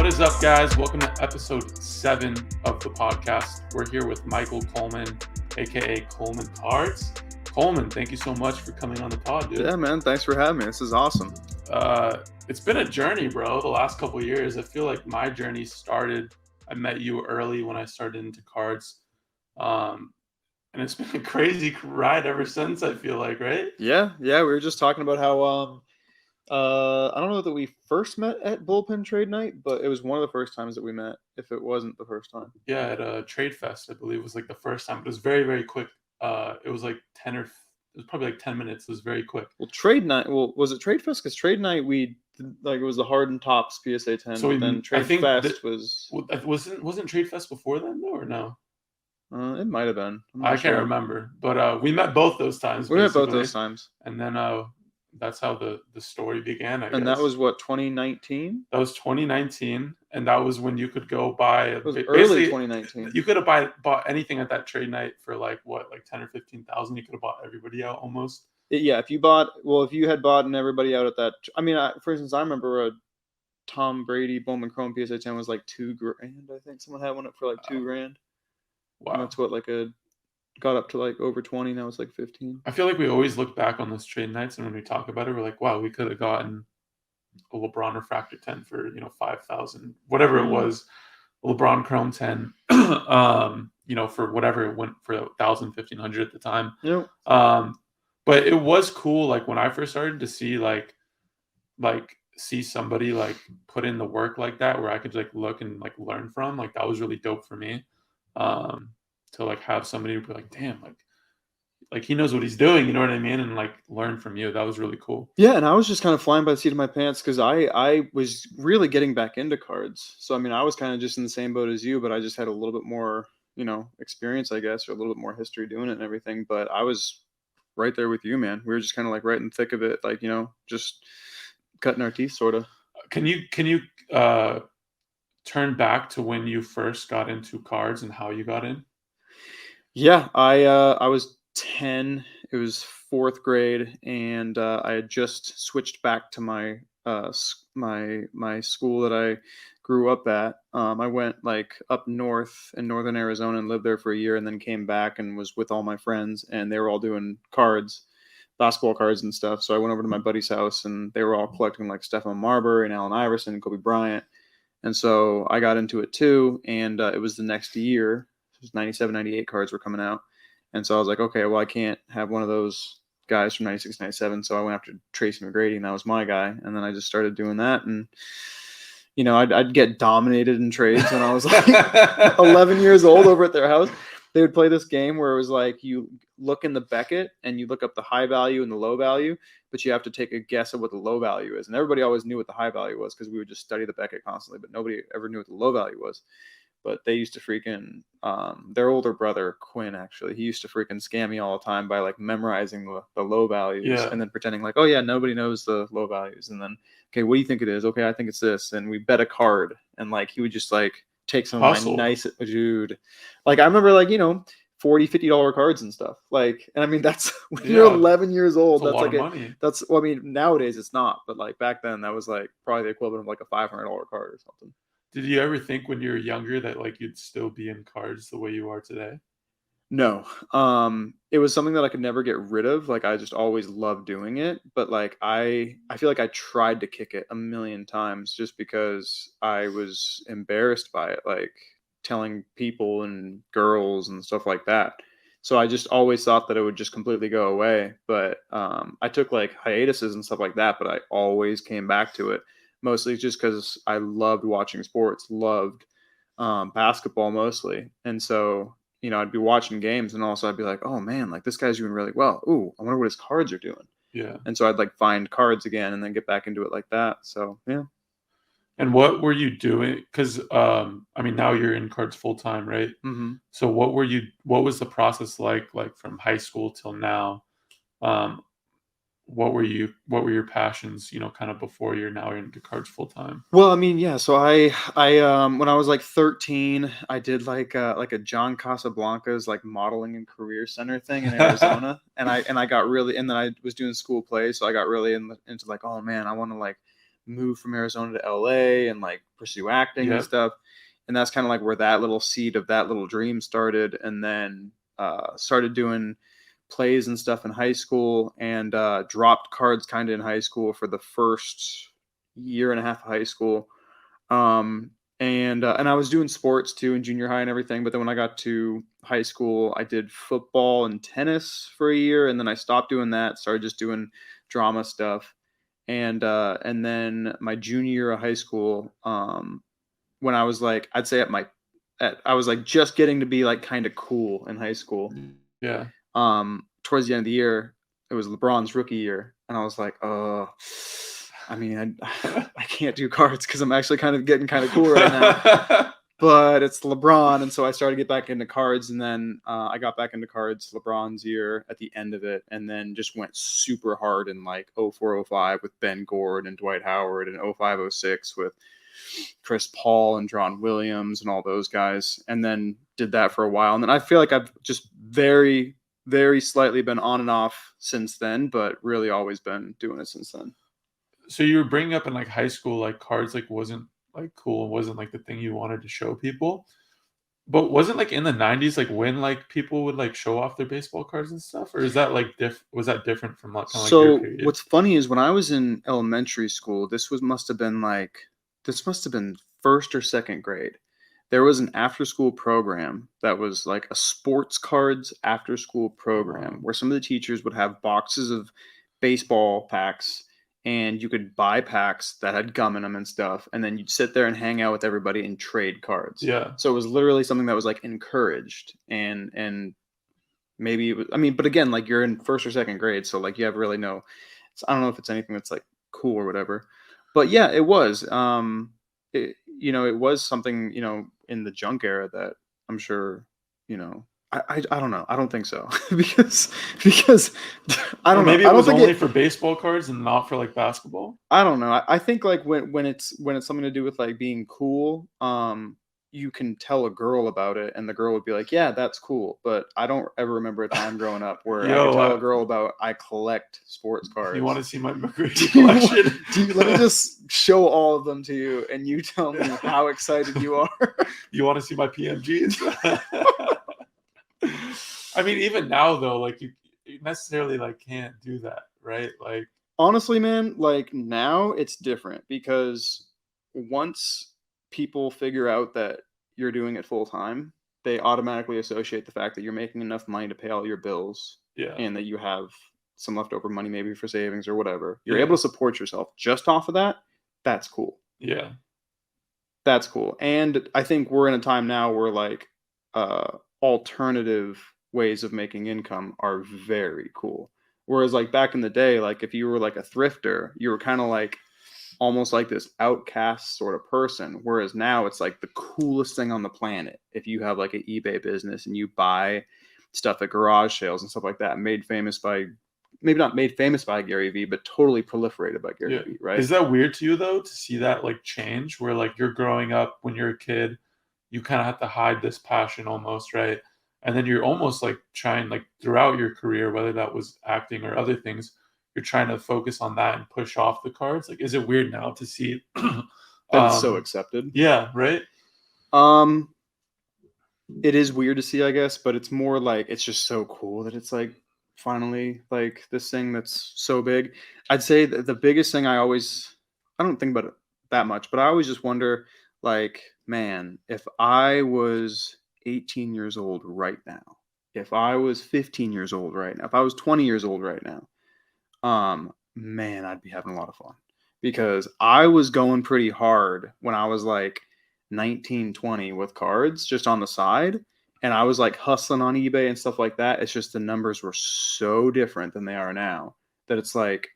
is up, guys? Welcome to episode 7 of the podcast. We're here with Michael Coleman, aka Coleman Cards. Coleman, thank you so much for coming on the pod, dude. Yeah, man. Thanks for having me. This is awesome. It's been a journey, bro, the last couple of years. I feel like my journey started, I met you early when I started into cards. And it's been a crazy ride ever since, I feel like, right? Yeah. We were just talking about how I don't know that we first met at Bullpen Trade Night, but it was one of the first times that we met, if it wasn't the first time. Yeah, at a Trade Fest, I believe, was like the first time. It was very, very quick. It was like it was probably like 10 minutes. It was very quick. Well, Trade Night, was it Trade Fest? Because Trade Night, it was the Harden Tops PSA 10. So then Trade Fest wasn't Trade Fest before then, though, or no? It might have been. I can't remember, but we met both those times. We met both those times, and then that's how the story began. I guess. And that was what, 2019? That was 2019, and that was when you could go buy. It was early 2019. You could have bought anything at that trade night for like 10 or 15,000. You could have bought everybody out almost. Yeah, if you had bought and everybody out at that. I mean, for instance, I remember a Tom Brady Bowman Chrome PSA 10 was like $2,000. I think someone had one up for like $2,000. Wow, and that's what got up to like over 20. Now it's like 15. I feel like we always look back on those trade nights, and when we talk about it, we're like, wow, we could have gotten a LeBron refractor 10 for 5,000, whatever it was, a LeBron Chrome 10, for whatever it went for 1,000, 1,500 at the time. Yep. But it was cool, like when I first started to see see somebody like put in the work like that, where I could like look and like learn from. Like that was really dope for me. To like have somebody be like, damn, like he knows what he's doing, you know what I mean, and like learn from you. That was really cool. Yeah, and I was just kind of flying by the seat of my pants because I was really getting back into cards. So I mean, I was kind of just in the same boat as you, but I just had a little bit more, experience, I guess, or a little bit more history doing it and everything. But I was right there with you, man. We were just kind of like right in the thick of it, like just cutting our teeth, sort of. Can you turn back to when you first got into cards and how you got in? Yeah, I was 10. It was 4th grade, and I had just switched back to my my school that I grew up at. I went like up north in northern Arizona and lived there for a year, and then came back and was with all my friends, and they were all doing cards, basketball cards and stuff. So I went over to my buddy's house, and they were all collecting like Stephon Marbury and Allen Iverson and Kobe Bryant. And so I got into it too, and it was the next year. It was 97, 98 cards were coming out. And so I was like, okay, well, I can't have one of those guys from 96, 97. So I went after Tracy McGrady, and that was my guy. And then I just started doing that. And, I'd get dominated in trades when I was like 11 years old over at their house. They would play this game where it was like you look in the Beckett and you look up the high value and the low value, but you have to take a guess at what the low value is. And everybody always knew what the high value was because we would just study the Beckett constantly, but nobody ever knew what the low value was. But they used to freaking, their older brother, Quinn, actually, he used to freaking scam me all the time by like memorizing the low values and then pretending like, oh yeah, nobody knows the low values. And then, okay, what do you think it is? Okay, I think it's this. And we bet a card. And like, he would just like take some of my nice, dude. Like I remember like, $40, $50 cards and stuff. Like, and I mean, that's when you're 11 years old. That's a lot of money. I mean, nowadays it's not, but like back then that was like probably the equivalent of like a $500 card or something. Did you ever think when you were younger that like you'd still be in cards the way you are today? No. It was something that I could never get rid of. Like I just always loved doing it. But like I feel like I tried to kick it a million times just because I was embarrassed by it, like telling people and girls and stuff like that. So I just always thought that it would just completely go away. But I took like hiatuses and stuff like that, but I always came back to it. Mostly just because I loved watching sports, loved basketball mostly. And so, I'd be watching games and also I'd be like, oh man, like this guy's doing really well. Ooh, I wonder what his cards are doing. Yeah. And so I'd like find cards again and then get back into it like that. So, yeah. And what were you doing? Because, now you're in cards full time, right? Mm-hmm. So what was the process like from high school till now? What were your passions, kind of before you're into cards full time? Well, I mean, yeah. So I when I was like 13, I did like a John Casablancas like modeling and career center thing in Arizona, and I got really, and then I was doing school plays, so I got really into like, oh man, I want to like move from Arizona to LA and like pursue acting and Yep. stuff. And that's kind of like where that little seed of that little dream started. And then started doing plays and stuff in high school, and dropped cards kind of in high school for the first year and a half of high school. Um, and I was doing sports too in junior high and everything. But then when I got to high school, I did football and tennis for a year, and then I stopped doing that. Started just doing drama stuff. And then my junior year of high school, when I was like, I'd say I was like just getting to be like kind of cool in high school. Yeah. Towards the end of the year, it was LeBron's rookie year, and I was like, I mean, I can't do cards because I'm actually kind of getting kind of cool right now. But it's LeBron, and so I started to get back into cards, and then I got back into cards LeBron's year at the end of it, and then just went super hard in like 0405 with Ben Gord and Dwight Howard, and 0506 with Chris Paul and John Williams and all those guys, and then did that for a while. And then I feel like I've just very, very slightly been on and off since then, but really always been doing it since then. So you were bringing up in like high school, like cards like wasn't like cool, and wasn't like the thing you wanted to show people. But wasn't like in the 90s like when like people would like show off their baseball cards and stuff? Or is that like was that different from like kind of like your So period? what's funny is when I was in elementary school, this must have been first or second grade. There was an after school program that was like a sports cards after school program Wow. where some of the teachers would have boxes of baseball packs, and you could buy packs that had gum in them and stuff, and then you'd sit there and hang out with everybody and trade cards. Yeah. So it was literally something that was like encouraged, and maybe it was, I mean, but again, like you're in first or second grade, so like you have really no, I don't know if it's anything that's like cool or whatever. But yeah, it was. It was something, in the junk era that I'm sure, I don't know. I don't think so. because I Or don't know. maybe I it don't was think only it for baseball cards and not for like basketball. I don't know. I think like when it's something to do with like being cool, you can tell a girl about it, and the girl would be like, "Yeah, that's cool." But I don't ever remember a time growing up where I could Yo, tell a girl about I collect sports you want to cards. see my McGrady Do you, collection? let me just show all of them to you, and you tell me how excited you are. You want to see my PMGs? I mean, even now though, like you necessarily like can't do that, right? Like, Honestly, man, like now it's different because once people figure out that you're doing it full time, they automatically associate the fact that you're making enough money to pay all your bills yeah, and that you have some leftover money maybe for savings or whatever. You're yeah, able to support yourself just off of that. That's cool. yeah, That's cool. And I think we're in a time now where like alternative ways of making income are very cool. Whereas like back in the day, like if you were like a thrifter, you were kind of like almost like this outcast sort of person. Whereas now it's like the coolest thing on the planet. If you have like an eBay business and you buy stuff at garage sales and stuff like that, made famous by maybe not made famous by Gary Vee, but totally proliferated by Gary yeah. Vee, right? Is that weird to you though to see that like change where like you're growing up when you're a kid, you kind of have to hide this passion almost, right? And then you're almost like trying like throughout your career, whether that was acting or other things, you're trying to focus on that and push off the cards. Like, is it weird now to see? That it's so accepted. Yeah, right. Um, it is weird to see, I guess, but it's more like it's just so cool that it's like finally like this thing that's so big. I'd say that the biggest thing I don't think about it that much, but I always just wonder like, man, if I was 18 years old right now, if I was 15 years old right now, if I was 20 years old right now, man, I'd be having a lot of fun because I was going pretty hard when I was like 19, 20 with cards just on the side. And I was like hustling on eBay and stuff like that. It's just the numbers were so different than they are now that it's like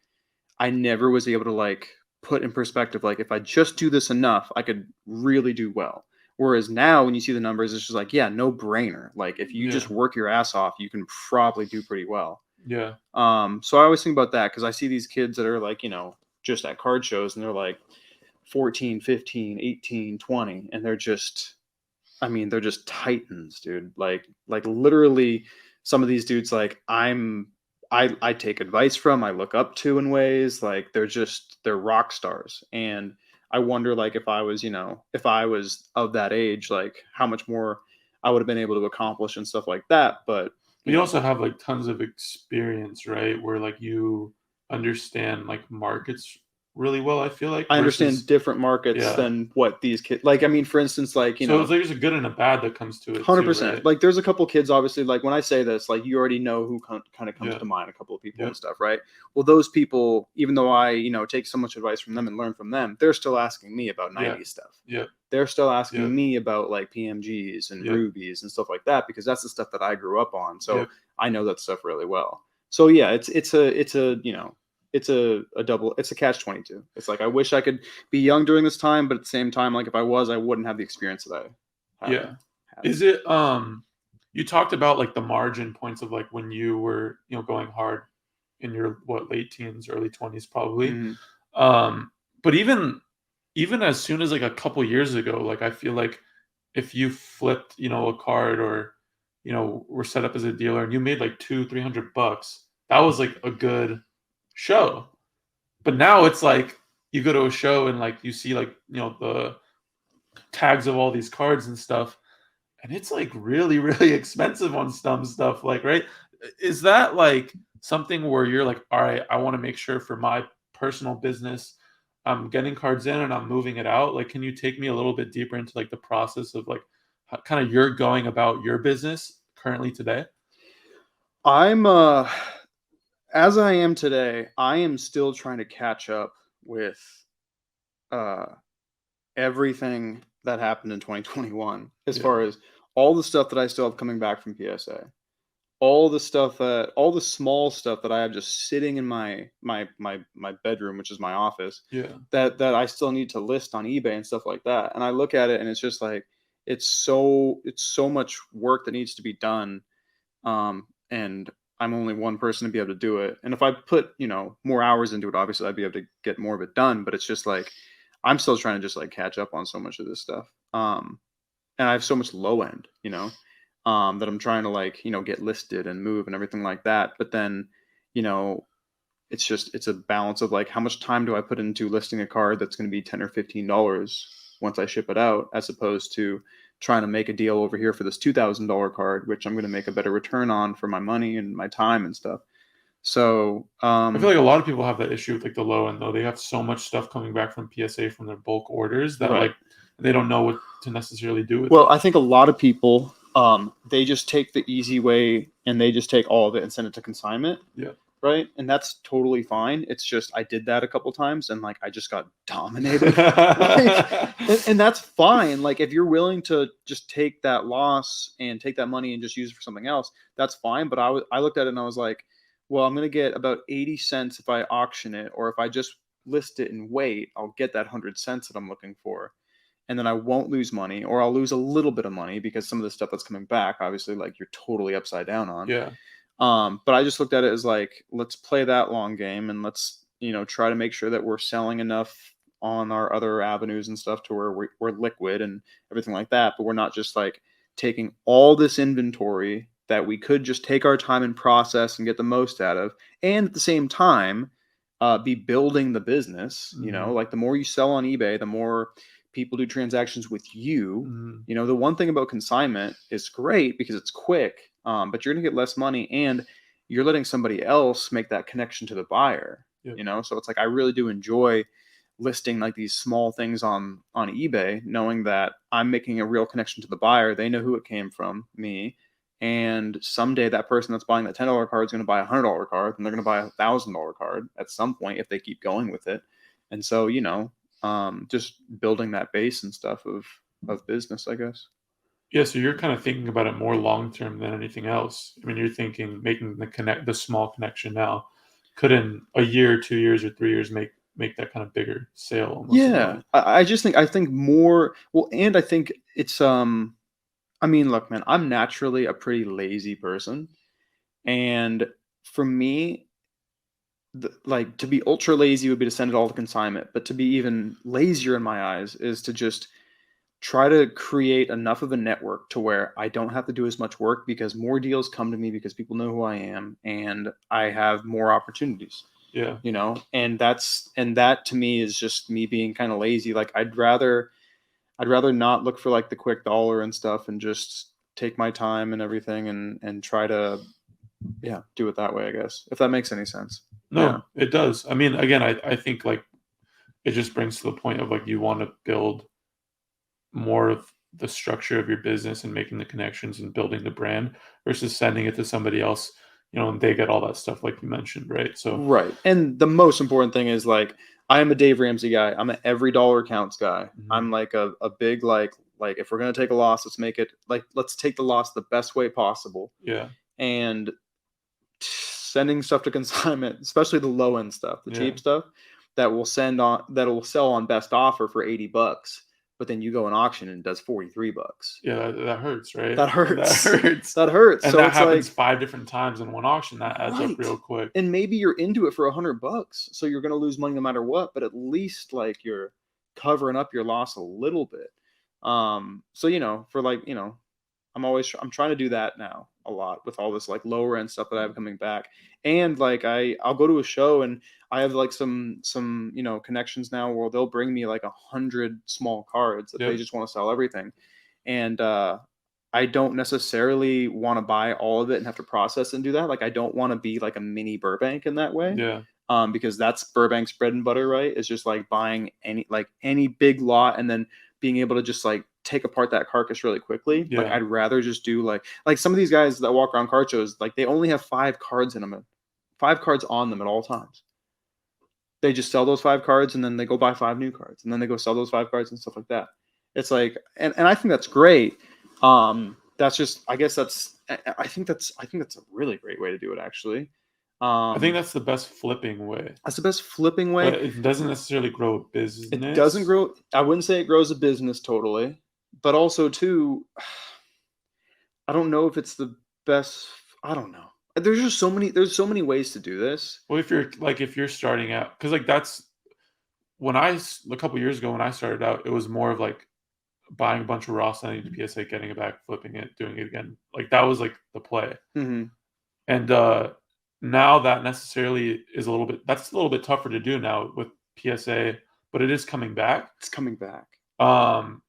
I never was able to like put in perspective, like if I just do this enough, I could really do well. Whereas now when you see the numbers, it's just like, yeah, no brainer. Like if you Yeah, just work your ass off, you can probably do pretty well. yeah, So I always think about that because I see these kids that are like, just at card shows and they're like 14, 15, 18, 20, and they're just titans, dude. Like literally some of these dudes, like I take advice from, I look up to in ways like they're rock stars. And I wonder like if I was, if I was of that age, like how much more I would have been able to accomplish and stuff like that. But But you also have like tons of experience, right? Where like you understand like markets really well, I feel like, I understand versus different markets yeah. than what these kids like. I mean, for instance, like, So it's like there's a good and a bad that comes to it too, 100%. right? Like, there's a couple kids, obviously, like when I say this, like you already know who kind of comes Yeah. to mind, a couple of people Yep. and stuff, right? Well, those people, even though I, take so much advice from them and learn from them, they're still asking me about Yeah. 90s stuff. Yep. They're still asking Yep. me about like PMGs and Yep. rubies and stuff like that because that's the stuff that I grew up on. So Yep. I know that stuff really well. So yeah, it's a catch 22. It's like I wish I could be young during this time, but at the same time, like if I was, I wouldn't have the experience that I have Yeah. had. Is it you talked about like the margin points of like when you were, going hard in your what late teens, early 20s probably. Mhm. Um but even as soon as like a couple years ago, like I feel like if you flipped, a card or were set up as a dealer and you made like 200-300 bucks, that was like a good show. But now it's like you go to a show and like you see like, the tags of all these cards and stuff, and it's like really, really expensive on some stuff, like, right? Is that like something where you're like, all right, I want to make sure for my personal business, I'm getting cards in and I'm moving it out? Like, can you take me a little bit deeper into like the process of like how kind of you're going about your business currently today? I'm as I am today, I am still trying to catch up with uh everything that happened in 2021 as Yeah. far as all the stuff that I still have coming back from PSA. All the small stuff that I have just sitting in my bedroom, which is my office, Yeah. that I still need to list on eBay and stuff like that. And I look at it and it's just like it's so much work that needs to be done. And I'm only one person to be able to do it. And if I put, more hours into it, obviously I'd be able to get more of it done. But it's just like I'm still trying to just like catch up on so much of this stuff. And I have so much low end, that I'm trying to like, get listed and move and everything like that. But then, you know, it's a balance of like how much time do I put into listing a card that's going to be $10 or $15 once I ship it out, as opposed to trying to make a deal over here for this $2,000 card, which I'm going to make a better return on for my money and my time and stuff. So, I feel like a lot of people have that issue with like the low end though. They have so much stuff coming back from PSA from their bulk orders that right. like they don't know what to necessarily do with Well, it. I think a lot of people, they just take the easy way and they just take all of it and send it to consignment, Yeah. right? And that's totally fine. It's just I did that a couple times and like I just got dominated. Like, and that's fine. Like if you're willing to just take that loss and take that money and just use it for something else, that's fine. But I looked at it and I was like, well, I'm gonna get about 80 cents if I auction it, or if I just list it and wait, I'll get that 100 cents that I'm looking for, and then I won't lose money, or I'll lose a little bit of money because some of the stuff that's coming back, obviously, like you're totally upside down on. Yeah. But I just looked at it as like, let's play that long game and let's, try to make sure that we're selling enough on our other avenues and stuff to where we're liquid and everything like that. But we're not just like taking all this inventory that we could just take our time and process and get the most out of. And at the same time, be building the business. Mhm. Like the more you sell on eBay, the more people do transactions with you. Mhm. The one thing about consignment is great because it's quick, but you're going to get less money and you're letting somebody else make that connection to the buyer. Yep. So it's like I really do enjoy listing like these small things on eBay, knowing that I'm making a real connection to the buyer. They know who it came from, me. And someday that person that's buying that $10 card is going to buy $100 card, and they're going to buy $1,000 card at some point if they keep going with it. And so, just building that base and stuff of business, I guess. Yeah, so you're kind of thinking about it more long term than anything else. I mean, you're thinking making the small connection now could in a year, 2 years, or 3 years make that kind of bigger sale almost in a Yeah, way. I think more well, and I think it's I mean, look, man, I'm naturally a pretty lazy person, and for me, like to be ultra lazy would be to send it all to consignment, but to be even lazier in my eyes is to just try to create enough of a network to where I don't have to do as much work because more deals come to me because people know who I am and I have more opportunities, Yeah. and that to me is just me being kind of lazy. Like I'd rather not look for like the quick dollar and stuff and just take my time and everything and try to, yeah, do it that way, I guess. If that makes any sense. Yeah. No, it does. I mean, again, I think like it just brings to the point of like you want to build more of the structure of your business and making the connections and building the brand versus sending it to somebody else, and they get all that stuff like you mentioned, right? So, Right. And the most important thing is like I am a Dave Ramsey guy. I'm an every dollar counts guy. mhm, I'm like a big like if we're gonna take a loss, let's make it like let's take the loss the best way possible. yeah, And sending stuff to consignment, especially the low end stuff, the yeah, cheap stuff that'll sell on best offer for $80, but then you go in auction and it does $43. yeah, that hurts, right? That That hurts. hurts. That hurts. And So that it's happens like, 5 different times in one auction. That adds up right. real quick. And maybe you're into it for $100, so you're gonna lose money no matter what, but at least like you're covering up your loss a little bit. So for like, I'm trying to do that now a lot with all this like lower end stuff that I have coming back. And like I'll go to a show and I have like some connections now where they'll bring me like 100 small cards that they Yep, just want to sell everything. And I don't necessarily want to buy all of it and have to process and do that. Like I don't want to be like a mini Burbank in that way. yeah, Because that's Burbank's bread and butter, right? It's just like buying any big lot and then being able to just like take apart that carcass really quickly. Like yeah, I'd rather just do like some of these guys that walk around card shows, like they only have 5 cards in them, 5 cards on them at all times. They just sell those 5 cards and then they go buy 5 new cards and then they go sell those 5 cards and stuff like that. It's like, and I think that's great. That's just, I guess I think that's a really great way to do it actually. I think Um, that's the best flipping way, that's the best flipping but way. it doesn't necessarily grow a It doesn't business. grow. I wouldn't say it grows a business totally, but also too, I don't know if it's the best. I don't know. There's just so many. There's so many ways to do this. Well, if you're starting out, because like that's a couple years ago when I started out, it was more of like buying a bunch of raw, sending it to PSA, getting it back, flipping it, doing it again. Like that was like the play. Hmm. And now that necessarily is that's a little bit tougher to do now with PSA, but it is coming back. It's coming back. Um,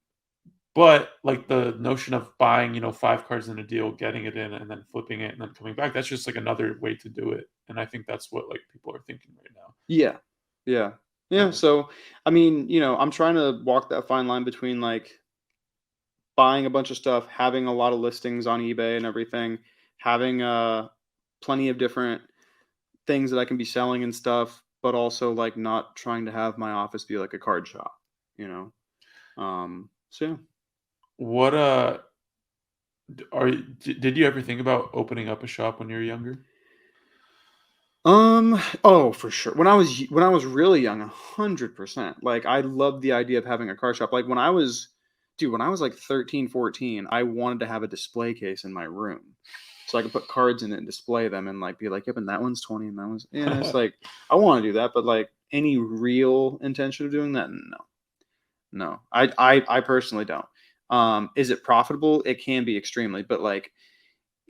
but like the notion of buying, 5 cards in a deal, getting it in, and then flipping it and then coming back, that's just like another way to do it. And I think that's what like people are thinking right now. Yeah, yeah, yeah. Uh, So, I mean, I'm trying to walk that fine line between like buying a bunch of stuff, having a lot of listings on eBay and everything, having plenty of different things that I can be selling and stuff, but also like not trying to have my office be like a card shop, you know. So yeah. what did you ever think about opening up a shop when you were younger? Oh, for sure. When I was really young, 100%. Like I loved the idea of having a card shop. Like when I was like 13, 14, I wanted to have a display case in my room. So I could put cards in it and display them and like be like, yep, and that one's 20 and that one's yeah, it's like I want to do that, but like any real intention of doing that, no. No. I personally don't. Is it profitable? It can be extremely, but like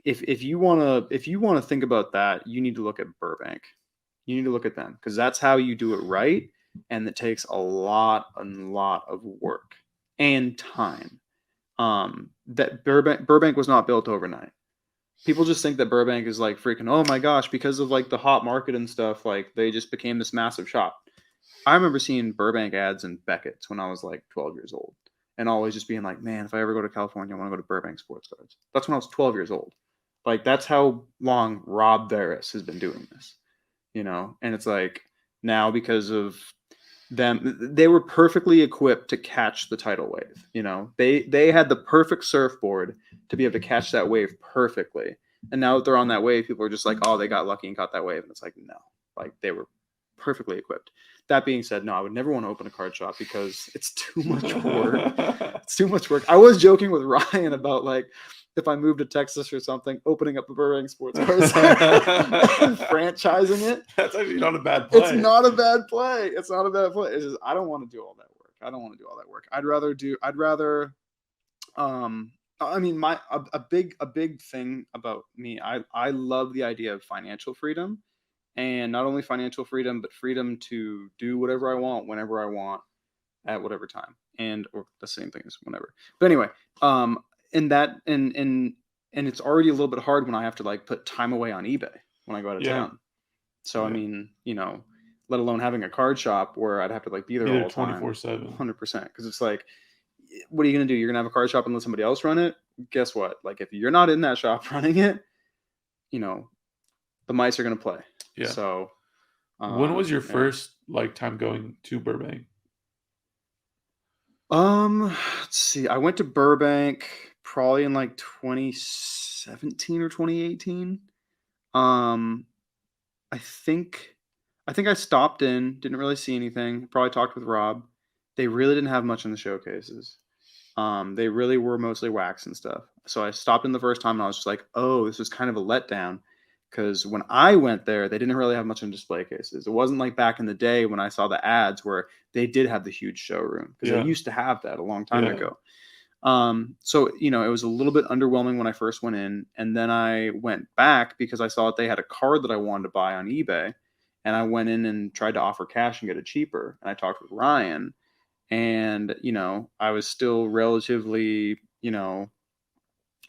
if you wanna think about that, you need to look at Burbank. You need to look at them because that's how you do it right, and it takes a lot of work and time. That Burbank was not built overnight. People just think that Burbank is like freaking, oh my gosh, because of like the hot market and stuff, like they just became this massive shop. I remember seeing Burbank ads in Beckett's when I was like 12 years old and always just being like, man, if I ever go to California, I want to go to Burbank Sports Cards. That's when I was 12 years old. Like, that's how long Rob Veras has been doing this, And it's like now because of them, they were perfectly equipped to catch the tidal wave. They had the perfect surfboard to be able to catch that wave perfectly. And now that they're on that wave, people are just like, oh, they got lucky and caught that wave. And it's like, no, like they were perfectly equipped. That being said, no, I would never want to open a card shop because it's too much work. It's too much work. I was joking with Ryan about like if I moved to Texas or something, opening up a Burbank Sports Cards and franchising it. That's actually not a bad play. It's not a bad play. It's not a bad play. It's just I don't want to do all that work. I don't want to do all that work. I'd rather I mean, a big thing about me, I love the idea of financial freedom, and not only financial freedom, but freedom to do whatever I want, whenever I want, at whatever time, and or the same thing as whenever. But anyway, um, and that and it's already a little bit hard when I have to like put time away on eBay when I go out of Yeah. town. So I Yeah. mean, let alone having a card shop where I'd have to like be there Be there all the time, 24/7. 100%. Because it's like, what are you gonna do? You're gonna have a card shop and let somebody else run it? Guess what? Like if you're not in that shop running it, you know, the mice are gonna play. Yeah. So, When was your yeah. first like time going to Burbank? Let's see. I went to Burbank probably in like 2017 or 2018. Um, I think I stopped in, didn't really see anything. Probably talked with Rob. They really didn't have much in the showcases. They really were mostly wax and stuff. So I stopped in the first time and I was just like, oh, this was kind of a letdown. Because when I went there, they didn't really have much in display cases. It wasn't like back in the day when I saw the ads where they did have the huge showroom, because they Yeah. used to have that a long time Yeah. ago. So it was a little bit underwhelming when I first went in, and then I went back because I saw that they had a card that I wanted to buy on eBay, and I went in and tried to offer cash and get it cheaper. And I talked with Ryan, and I was still relatively, I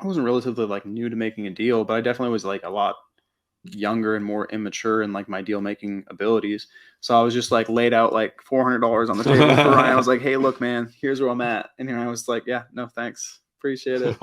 wasn't relatively like new to making a deal, but I definitely was like a lot younger and more immature in like my deal making abilities. So I was just like laid out like $400 on the table for Ryan. I was like, hey, look, man, here's where I'm at. And I was like, yeah, no, thanks. Appreciate it.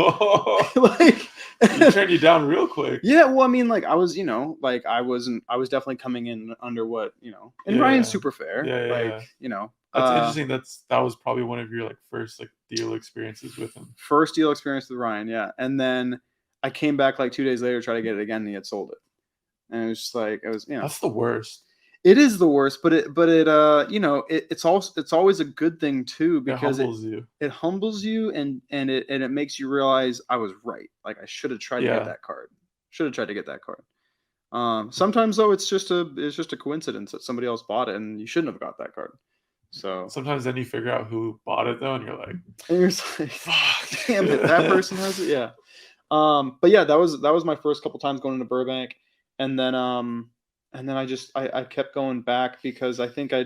Like, He turned you down real quick. yeah, well, I mean, like I was, like I was definitely coming in under what, and Yeah, Ryan's yeah. super fair. Yeah, yeah, Like, yeah. That's interesting. That was probably one of your like first like deal experiences with him. First deal experience with Ryan, yeah. And then I came back like 2 days later to try to get it again, and he had sold it. And it was just like, it was, That's the worst. it is the worst, but it's always a good thing too, It because humbles you. it humbles you, and it makes you realize I was right. Like I should have tried to get that card. Should have tried to get that card. Sometimes though it's just a coincidence that somebody else bought it and you shouldn't have got that card. So Sometimes then you figure out who bought it though, and you're like, fuck, damn it, that person has it. Yeah. But yeah, that was my first couple times going into Burbank, and then I kept going back because I think I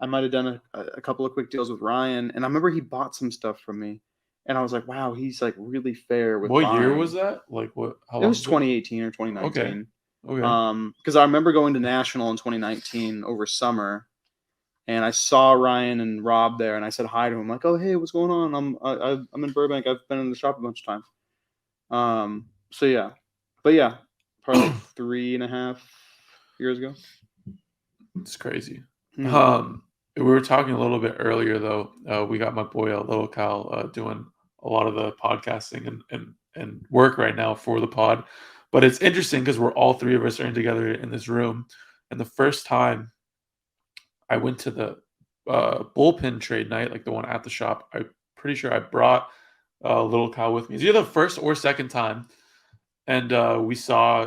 might have done a couple of quick deals with Ryan, and I remember he bought some stuff from me, and I was like, wow, he's like really fair with what year buying. was that? Like what? How It long was 2018 or 2019. Okay. Because I remember going to National in 2019 over summer, and I saw Ryan and Rob there, and I said hi to him, like, oh hey, what's going on? I'm in Burbank. I've been in the shop a bunch of times. So yeah, but yeah, probably like 3.5 years ago. It's crazy. Mm. We were talking a little bit earlier though. We got my boy Little Kyle doing a lot of the podcasting and work right now for the pod. But it's interesting because we're all three of us are in together in this room. And the first time I went to the bullpen trade night, like the one at the shop, I'm pretty sure I brought Little Kyle with me. It's either the first or second time. And we saw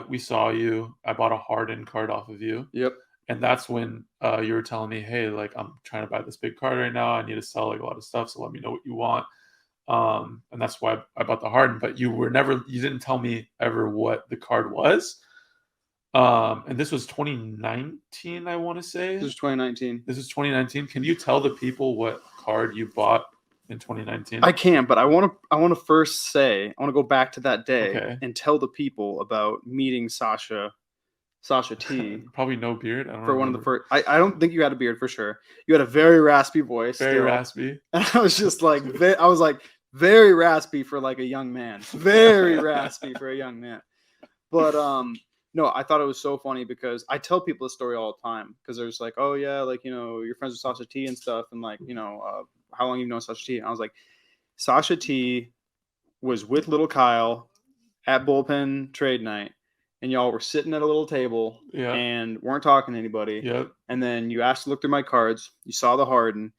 you. I bought a Harden card off of you. Yep. And that's when you were telling me, hey, like I'm trying to buy this big card right now. I need to sell like a lot of stuff. So let me know what you want. And that's why I bought the Harden. But you didn't tell me ever what the card was. And this was 2019, I want to say. This is 2019. This is 2019. Can you tell the people what card you bought in 2019? I can, but I want to first say, I want to go back to that day and tell the people about meeting SashaT. Probably no beard. I don't for remember. One of the first. I don't think you had a beard for sure. You had a very raspy voice. Very raspy. And I was just like, I was like very raspy for like a young man. Very raspy for a young man. But no, I thought it was so funny because I tell people this story all the time because they're just like, oh yeah, like you're friends with SashaT and stuff, and like how long you've known SashaT? And I was like, SashaT was with little Kyle at bullpen trade night, and y'all were sitting at a little table and weren't talking to anybody. Yep. And then you asked to look through my cards. You saw the Harden,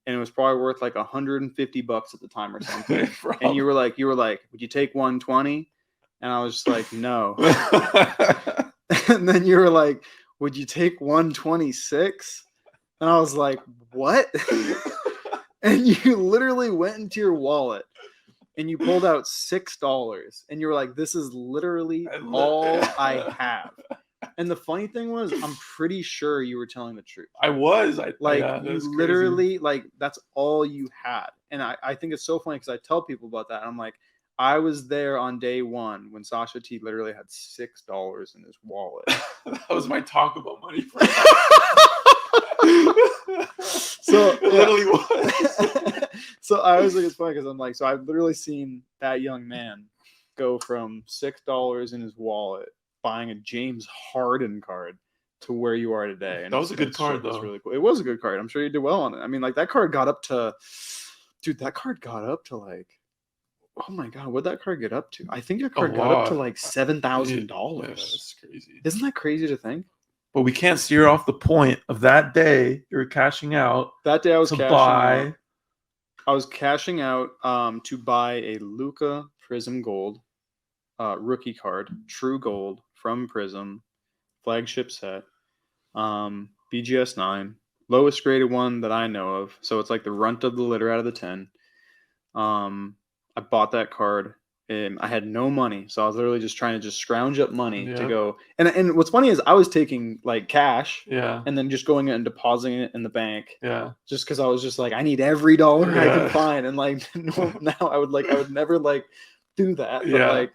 and it was probably worth like $150 at the time or something. And you were like, would you take 120? And I was just like, no. And then you were like, would you take 126? And I was like, what? And you literally went into your wallet and you pulled out $6, and you were like, "This is literally all I have." And the funny thing was, I'm pretty sure you were telling the truth. I was. You literally, like, that's all you had. And I think it's so funny because I tell people about that. And I'm like, I was there on day one when SashaT literally had $6 in his wallet. That was my Taco Bell money. So it literally was. So I was like, it's funny because I'm like, so I've literally seen that young man go from $6 in his wallet buying a James Harden card to where you are today. And that was a good card, though. It's really cool. It was a good card. I'm sure you did well on it. I mean, like, that card got up to, dude, that card got up to like, oh my God, what'd that card get up to? I think that card got up to like $7,000. Yeah, that's crazy. Isn't that crazy to think? But we can't steer off the point of that day you were cashing out. That day I was cashing out. I was cashing out to buy a Luka Prism Gold rookie card, True Gold from Prism, flagship set, BGS 9, lowest graded one that I know of. So it's like the runt of the litter out of the 10. I bought that card. And I had no money, so I was literally just trying to scrounge up money to go. And what's funny is I was taking like cash, and then just going and depositing it in the bank, just because I was just like, I need every dollar I can find. And like, now I would never like do that.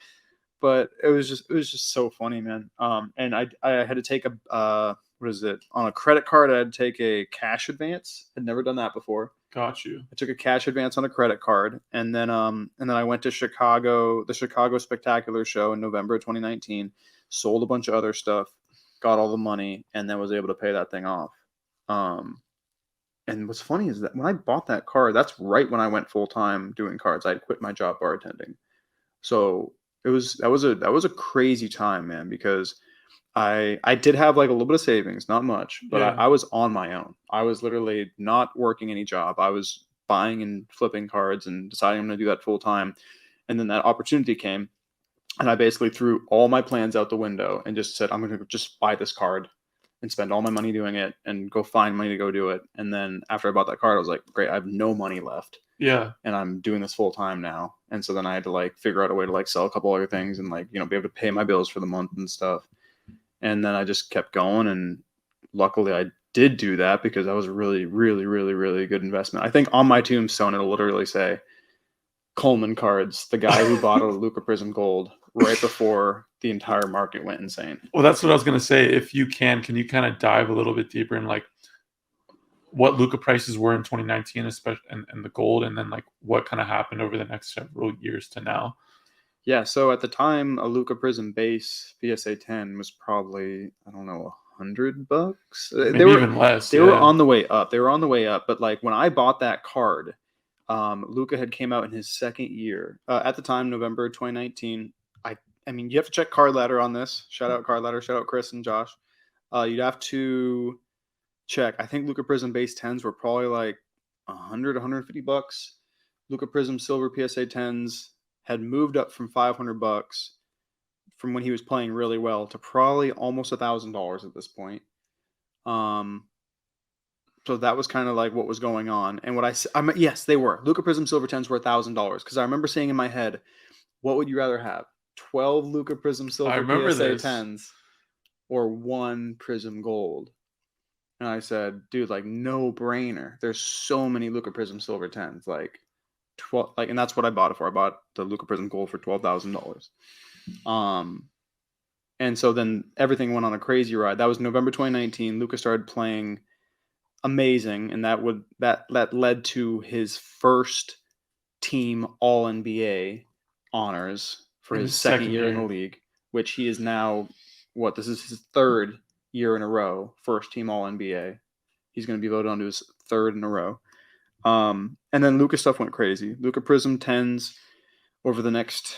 But it was just so funny, man. And I had to take a what is it, on a credit card? I had to take a cash advance. I'd never done that before. Got you. I took a cash advance on a credit card, and then I went to Chicago, the Chicago Spectacular show in November 2019, sold a bunch of other stuff, got all the money, and then was able to pay that thing off. And what's funny is that when I bought that card, that's right when I went full time doing cards. I had quit my job bartending, so that was a crazy time, man, because I did have like a little bit of savings, not much, but I was on my own. I was literally not working any job. I was buying and flipping cards and deciding I'm going to do that full time. And then that opportunity came, and I basically threw all my plans out the window and just said, I'm going to just buy this card and spend all my money doing it and go find money to go do it. And then after I bought that card, I was like, great, I have no money left. Yeah. And I'm doing this full time now. And so then I had to like figure out a way to like sell a couple other things and like, be able to pay my bills for the month and stuff. And then I just kept going, and luckily I did do that because that was a really, really, really, really good investment. I think on my tombstone it'll literally say Coleman Cards, the guy who bought a Luka Prism Gold right before the entire market went insane. Well, that's what I was going to say. If you can you kind of dive a little bit deeper in like what Luka prices were in 2019, especially and the gold, and then like what kind of happened over the next several years to now? Yeah, so at the time, a Luka Prism base PSA 10 was probably, I don't know, $100. Maybe even less. They were on the way up. But like when I bought that card, Luka had came out in his second year. At the time, November 2019. I mean, you have to check Card Ladder on this. Shout out Card Ladder. Shout out Chris and Josh. You'd have to check. I think Luka Prism base 10s were probably like $100, $150. Luka Prism Silver PSA 10s had moved up from $500 from when he was playing really well to probably almost $1,000 at this point. So that was kind of like what was going on. And yes, they were. Luka Prism Silver 10s were $1,000 because I remember saying in my head, what would you rather have? 12 Luka Prism Silver PSA 10s or 1 Prism Gold? And I said, dude, like, no brainer. There's so many Luka Prism Silver 10s, like 12, like, and that's what I bought it for. I bought the Luka Prism Gold for $12,000. And so then everything went on a crazy ride. That was November 2019. Luka started playing amazing, and that led to his first team All NBA honors for his second year in the league, which he is now this is his third year in a row, first team All NBA. He's going to be voted on to his third in a row. And then Luka stuff went crazy. Luka Prism 10s over the next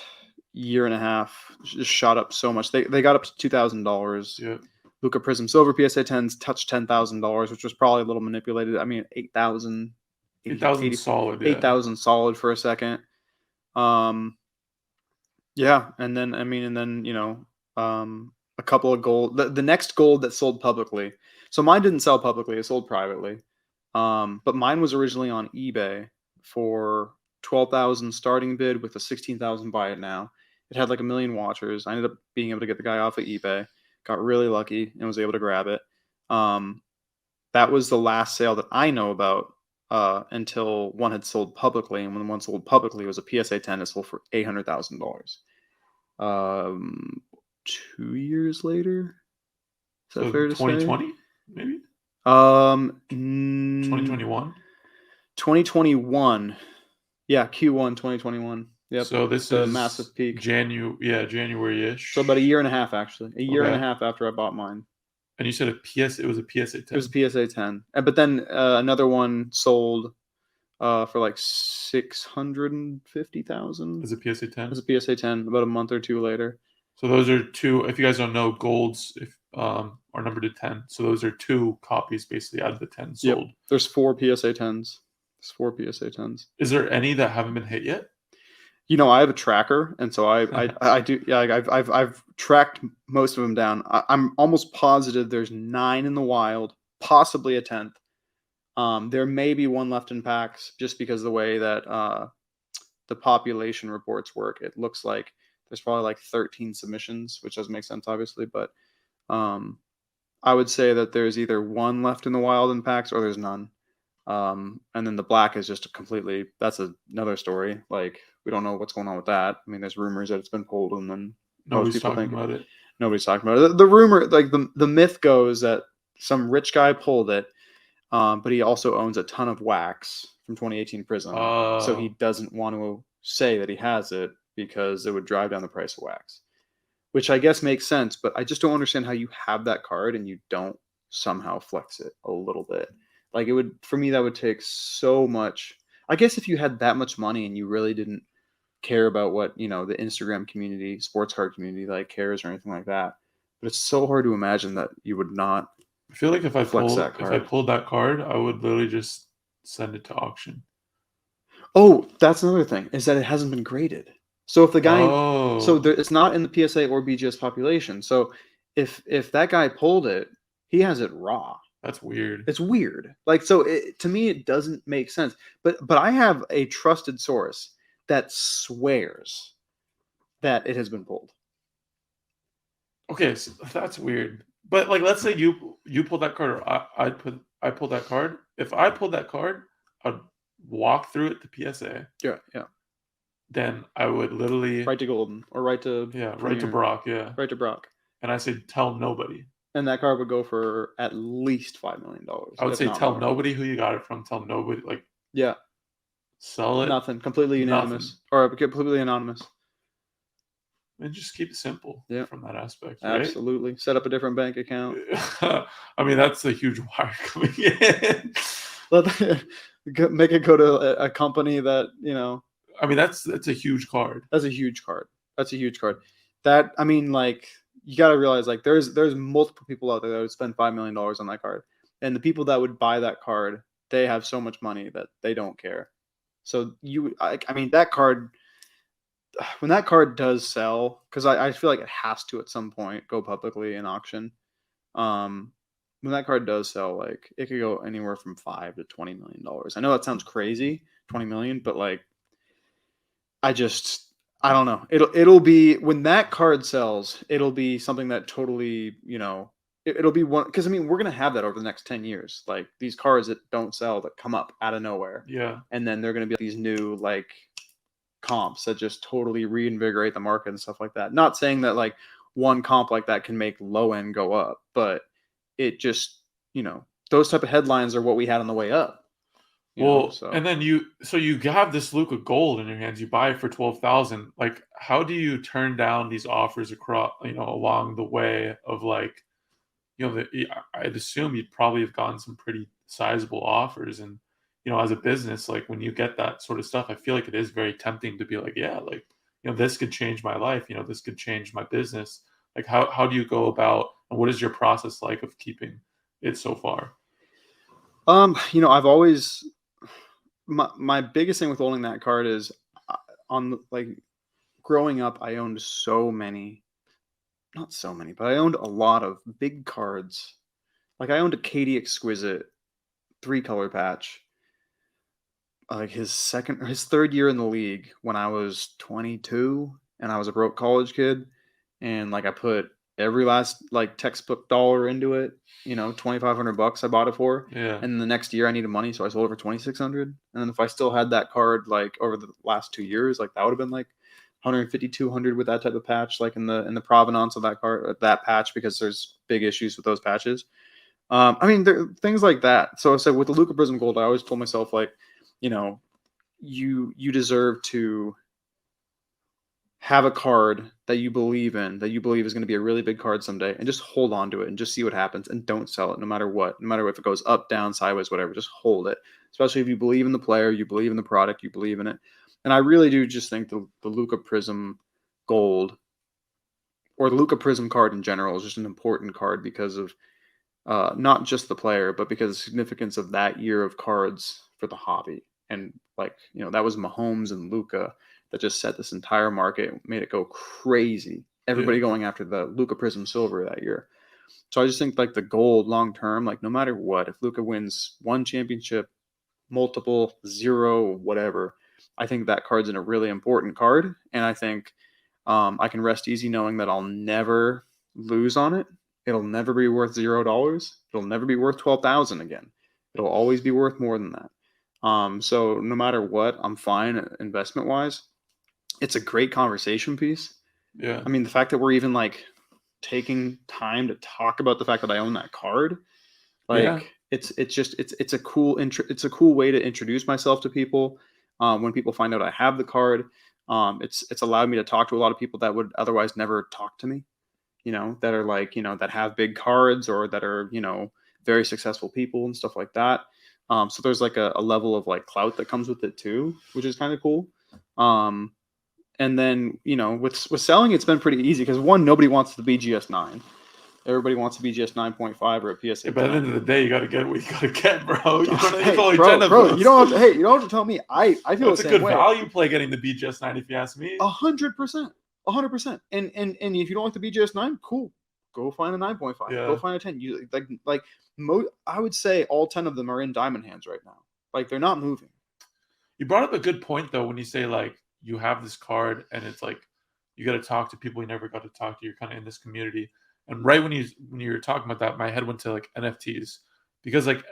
year and a half just shot up so much. They got up to $2,000. Yeah. Luka Prism Silver PSA 10s touched $10,000, which was probably a little manipulated. I mean, 8,000 solid. 8,000 solid for a second. Yeah, and then a couple of gold. The next gold that sold publicly. So mine didn't sell publicly; it sold privately. But mine was originally on eBay for 12,000 starting bid with a 16,000 buy it now. It had like 1 million watchers. I ended up being able to get the guy off of eBay. Got really lucky and was able to grab it. That was the last sale that I know about until one had sold publicly. And when one sold publicly, it was a PSA 10 that sold for $800,000. 2 years later, is that So fair to say? 2020, maybe 2021. 2021. Yeah, Q1 2021. Yep. So this The is massive peak. January-ish. So about a year and a half, actually. A year and a Okay. half after I bought mine. And you said it was a PSA 10. It was a PSA 10. But then another one sold for like 650,000. As a PSA 10. It was a PSA 10 about a month or two later. So those are two. If you guys don't know, golds are numbered to 10. So those are 2 copies basically out of the 10 sold. Yep. There's 4 PSA 10s. There's 4 PSA 10s. Is there any that haven't been hit yet? You know, I have a tracker, and so I do. Yeah, I've tracked most of them down. I'm almost positive there's 9 in the wild, possibly a 10th. There may be one left in packs, just because of the way that the population reports work. It looks like there's probably like 13 submissions, which doesn't make sense, obviously, but I would say that there's either one left in the wild in packs or there's none. And then the black is just that's another story. Like, we don't know what's going on with that. I mean, there's rumors that it's been pulled, and then Nobody's talking about it. Nobody's talking about it. The rumor, like the myth goes that some rich guy pulled it, but he also owns a ton of wax from 2018 Prism, so he doesn't want to say that he has it because it would drive down the price of wax, which I guess makes sense. But I just don't understand how you have that card and you don't somehow flex it a little bit. Like, it would, for me, that would take so much. I guess if you had that much money and you really didn't care about what, the Instagram community, sports card community, like, cares or anything like that. But it's so hard to imagine that you would not. I feel like if I pulled that card, I would literally just send it to auction. Oh, that's another thing, is that it hasn't been graded. So if the guy, it's not in the PSA or BGS population. So if that guy pulled it, he has it raw. That's weird. It's weird. Like, so to me, it doesn't make sense. But I have a trusted source that swears that it has been pulled. Okay, so that's weird. But like, let's say you pulled that card, or I pulled that card. If I pulled that card, I'd walk through it to PSA. Yeah. Then I would literally write to Golden or write to Brock. Yeah, write to Brock. And I say tell nobody. And that card would go for at least $5 million. I would say tell nobody who you got it from. Tell nobody, like, yeah, sell it. Nothing. Completely unanimous. Or completely anonymous. And just keep it simple. Yeah, from that aspect. Right? Absolutely. Set up a different bank account. I mean, that's a huge wire coming in. Make it go to a company that, I mean, that's a huge card. That's a huge card. That, I mean, like, you got to realize, like, there's multiple people out there that would spend $5 million on that card. And the people that would buy that card, they have so much money that they don't care. So I mean, that card, when that card does sell, because I feel like it has to at some point go publicly in auction. When that card does sell, like, it could go anywhere from $5 to $20 million. I know that sounds crazy, 20 million, but like, I don't know. It'll be, when that card sells, it'll be something that totally, it'll be one, because I mean, we're gonna have that over the next 10 years. Like, these cards that don't sell, that come up out of nowhere. Yeah. And then they're gonna be these new, like, comps that just totally reinvigorate the market and stuff like that. Not saying that, like, one comp like that can make low end go up, but it just, those type of headlines are what we had on the way up. And then you have this Luka Gold in your hands. You buy it for 12,000. Like, how do you turn down these offers across, along the way of, like, I'd assume you'd probably have gotten some pretty sizable offers. And, as a business, like, when you get that sort of stuff, I feel like it is very tempting to be like, yeah, like, this could change my life. This could change my business. Like, how do you go about, and what is your process like of keeping it so far? I've always, my biggest thing with holding that card is, growing up, I owned not so many, but I owned a lot of big cards. Like, I owned a Katie Exquisite 3-color patch. like his third year in the league when I was 22 and I was a broke college kid, and like I put every last like textbook dollar into it. 2,500 bucks I bought it for, Yeah. and the next year I needed money, so I sold it for 2,600. And then if I still had that card like over the last 2 years, like that would have been like 150, 200 with that type of patch, like in the provenance of that card, that patch, because there's big issues with those patches. I mean, there things like that. So I said with the Luca Prism Gold, I always told myself like, you know, you deserve to have a card that you believe in, that you believe is going to be a really big card someday, and just hold on to it and just see what happens, and don't sell it no matter what, no matter if it goes up, down, sideways, whatever. Just hold it, especially if you believe in the player, you believe in the product, you believe in it. And I really do just think the Luca Prism Gold, or the Luca Prism card in general, is just an important card because of not just the player, but because of the significance of that year of cards for the hobby. And like, that was Mahomes and Luca that just set this entire market, made it go crazy. Yeah. Everybody going after the Luca Prism Silver that year. So I just think like the gold long term, like no matter what, if Luca wins one championship, multiple, zero, whatever, I think that card's in a really important card. And I think I can rest easy knowing that I'll never lose on it. It'll never be worth $0. It'll never be worth 12,000 again. It'll always be worth more than that. So no matter what, I'm fine investment wise. It's a great conversation piece. Yeah. I mean, the fact that we're even like taking time to talk about the fact that I own that card, Yeah. like it's a cool it's a cool way to introduce myself to people. When people find out I have the card, it's allowed me to talk to a lot of people that would otherwise never talk to me. That are like, that have big cards, or that are, very successful people and stuff like that. So there's like a level of like clout that comes with it too, which is kind of cool. And then, with selling, it's been pretty easy because one, nobody wants the BGS 9. Everybody wants a BGS 9.5 or a PSA Yeah, but at the end 10. of the day, you got to get what you got to get, bro. You don't need Hey, only 10 bro, of bro, those. you don't have to tell me. I feel That's the a same good way. value play getting the BGS 9, if you ask me. 100%. 100%. And if you don't like the BGS 9, cool. Go find a 9.5. Yeah. Go find a 10. You I would say all 10 of them are in diamond hands right now. Like they're not moving. You brought up a good point though when you say like you have this card and it's like you got to talk to people you never got to talk to. You're kind of in this community, and right when you were talking about that, my head went to like NFTs, because like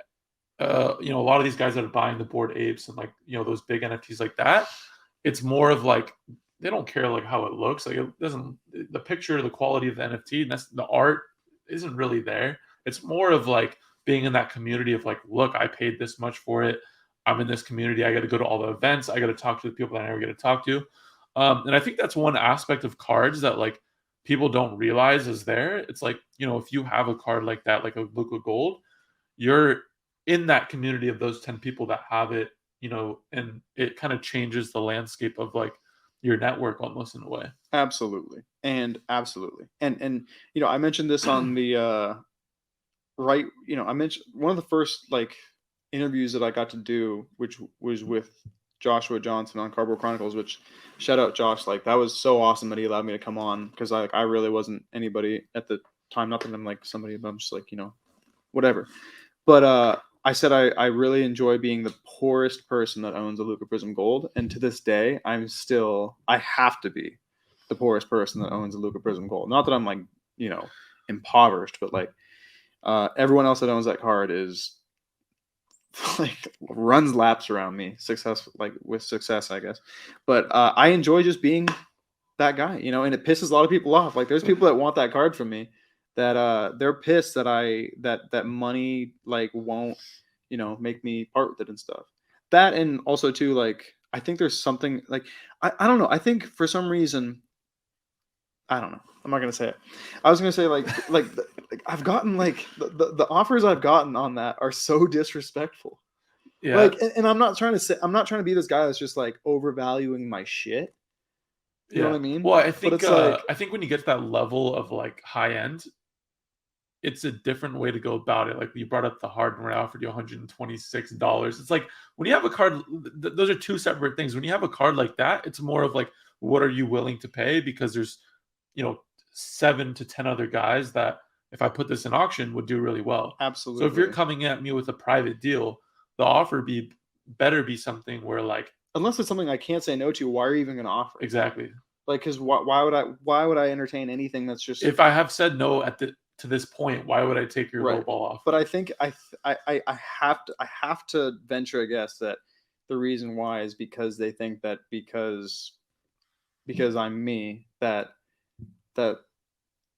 a lot of these guys that are buying the Bored Apes and like those big NFTs like that, it's more of like they don't care like how it looks. Like it doesn't, the picture, the quality of the NFT, and that's the art isn't really there. It's more of like being in that community of like, look, I paid this much for it. I'm in this community. I got to go to all the events. I got to talk to the people that I never get to talk to. And I think that's one aspect of cards that like people don't realize is there. It's like, if you have a card like that, like a Luca Gold, you're in that community of those 10 people that have it, and it kind of changes the landscape of like your network almost in a way. Absolutely. And absolutely. And I mentioned this on the right, I mentioned one of the first like interviews that I got to do, which was with Joshua Johnson on Cardboard Chronicles, which shout out Josh, like that was so awesome that he allowed me to come on, because I really wasn't anybody at the time. Not that I'm like somebody, but I'm just like, whatever. But I said I really enjoy being the poorest person that owns a Luca Prism Gold, and to this day, I have to be the poorest person that owns a Luca Prism Gold. Not that I'm like impoverished, but like everyone else that owns that card is like runs laps around me, successful, like with success, I guess. But I enjoy just being that guy, and it pisses a lot of people off. Like there's people that want that card from me that they're pissed that money like won't make me part with it and stuff. That, and also too, like I think there's something like I don't know. I think for some reason, I don't know. I'm not gonna say it. I was gonna say like I've gotten like the offers I've gotten on that are so disrespectful. Yeah. Like, and I'm not trying to be this guy that's just like overvaluing my shit. You know what I mean? Well, I But think it's like, I think when you get to that level of like high end, it's a different way to go about it. Like you brought up the hardware, I offered you $126. It's like when you have a card, those are two separate things. When you have a card like that, it's more of like, what are you willing to pay? Because there's, 7 to 10 other guys that if I put this in auction would do really well. absolutely. So if you're coming at me with a private deal, the offer be better be something where like Unless it's something I can't say no to, why are you even gonna offer it? exactly. Like, because why would I entertain anything that's just If I have said no at the to this point, why would I take your right? lowball But offer? I think I have to venture a guess that the reason why is because they think that because I'm me that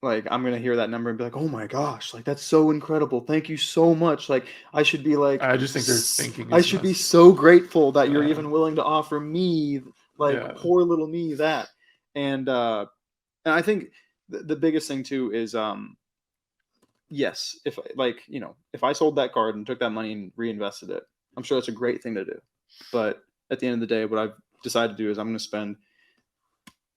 like I'm gonna hear that number and be like, oh my gosh, like that's so incredible. Thank you so much. Like I should be like I just think their thinking I is should be messed. so grateful that you're Yeah, even willing to offer me like yeah, poor little me that. And and I think the biggest thing too is yes, if like, if I sold that card and took that money and reinvested it, I'm sure that's a great thing to do. But at the end of the day, what I've decided to do is I'm going to spend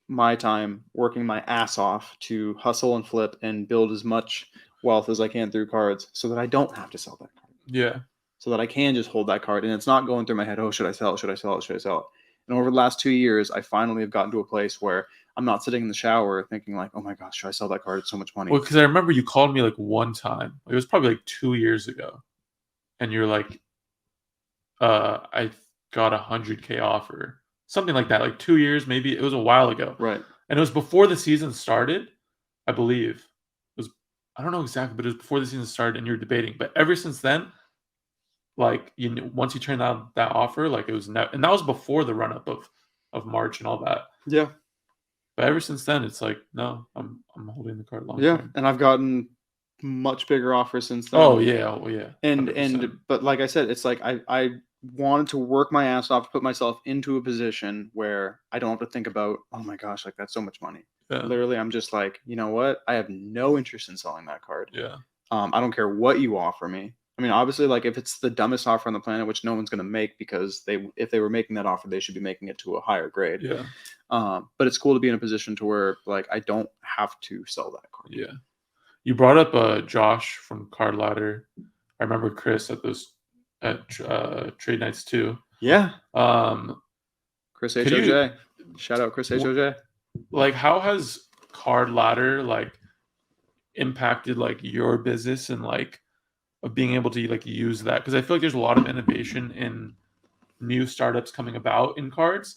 my time working my ass off to hustle and flip and build as much wealth as I can through cards so that I don't have to sell that card. yeah, So that I can just hold that card and it's not going through my head, oh, should I sell it? Should I sell it? Should I sell it? And over the last 2 years, I finally have gotten to a place where I'm not sitting in the shower thinking like, oh my gosh, should I sell that card? It's so much money. well, because I remember you called me like one time. It was probably like 2 years ago, and you're like, I got 100K offer, something like that. Like 2 years, maybe it was a while ago, Right. and it was before the season started, I believe. It was I don't know exactly, but it was before the season started, and you're debating. But ever since then, like once you turned out that offer, like it was and that was before the run up of March and all that. Yeah. But ever since then, it's like no, I'm holding the card long Yeah. term. And I've gotten much bigger offers since Oh then. yeah, oh yeah, And 100%. but like I said, it's like I wanted to work my ass off to put myself into a position where I don't have to think about, oh my gosh, like that's so much money. Yeah, Literally, I'm just like, you know what? I have no interest in selling that card. yeah, I don't care what you offer me. I mean, obviously, like if it's the dumbest offer on the planet, which no one's going to make because if they were making that offer, they should be making it to a higher grade. yeah, But it's cool to be in a position to where like I don't have to sell that card. yeah. You brought up Josh from Card Ladder. I remember Chris at those at trade nights too. Yeah, Um, Chris could you HOJ. Shout out Chris HOJ. like how has Card Ladder like impacted like your business and like of being able to like use that? Because I feel like there's a lot of innovation in new startups coming about in cards,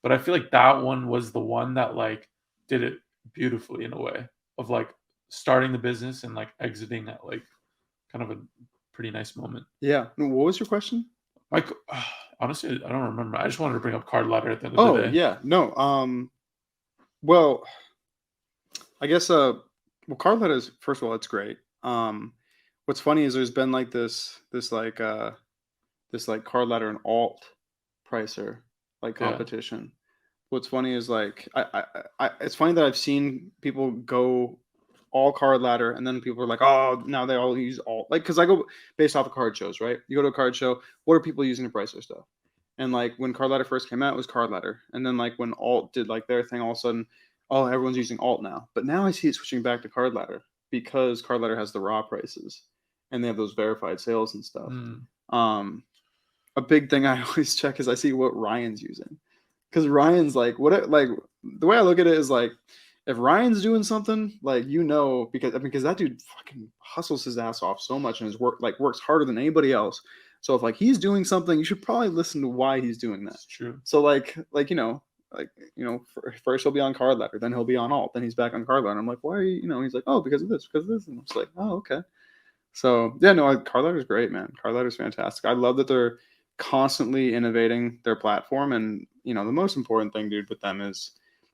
but I feel like that one was the one that like did it beautifully in a way of like starting the business and like exiting at like kind of a pretty nice moment. Yeah. What was your question? Like honestly, I don't remember. I just wanted to bring up Card Ladder at the end of the Oh day. yeah, no. Well, I guess well, card letters. First of all, it's great. What's funny is there's been like this like card letter and alt pricer like Yeah, competition. What's funny is like it's funny that I've seen people go all card ladder and then people are like, oh, now they all use alt, like because I go based off of card shows, right? You go to a card show, what are people using to price their stuff? And like when card ladder first came out, it was card ladder, and then like when alt did like their thing, all of a sudden, oh, everyone's using alt now. But now I see it switching back to card ladder because card ladder has the raw prices and they have those verified sales and stuff. mm, Um, a big thing I always check is I see what Ryan's using because Ryan's like like the way I look at it is like if Ryan's doing something like because that dude fucking hustles his ass off so much and his works harder than anybody else. So if like he's doing something, you should probably listen to why he's doing that. it's true. So first he'll be on card ladder, then he'll be on alt, then he's back on card ladder. I'm like, why are you? He's like, oh, because of this, and I'm just like, oh, okay. So yeah, no, card ladder's great, man. Card ladder's fantastic. I love that they're constantly innovating their platform, and the most important thing, dude, with them is,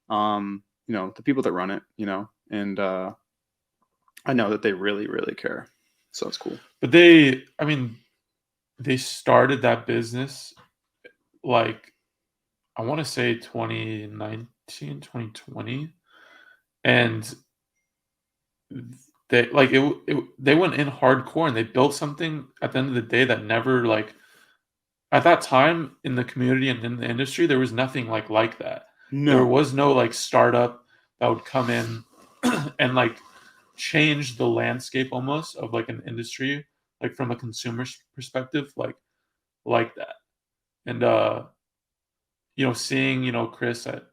the people that run it, and I know that they really, really care. So it's cool. But I mean, they started that business like I want to say 2019, 2020, and they went in hardcore and they built something at the end of the day that never like at that time in the community and in the industry there was nothing like that. There No, was no like startup that would come in and like change the landscape almost of like an industry like from a consumer's perspective like that. And seeing Chris at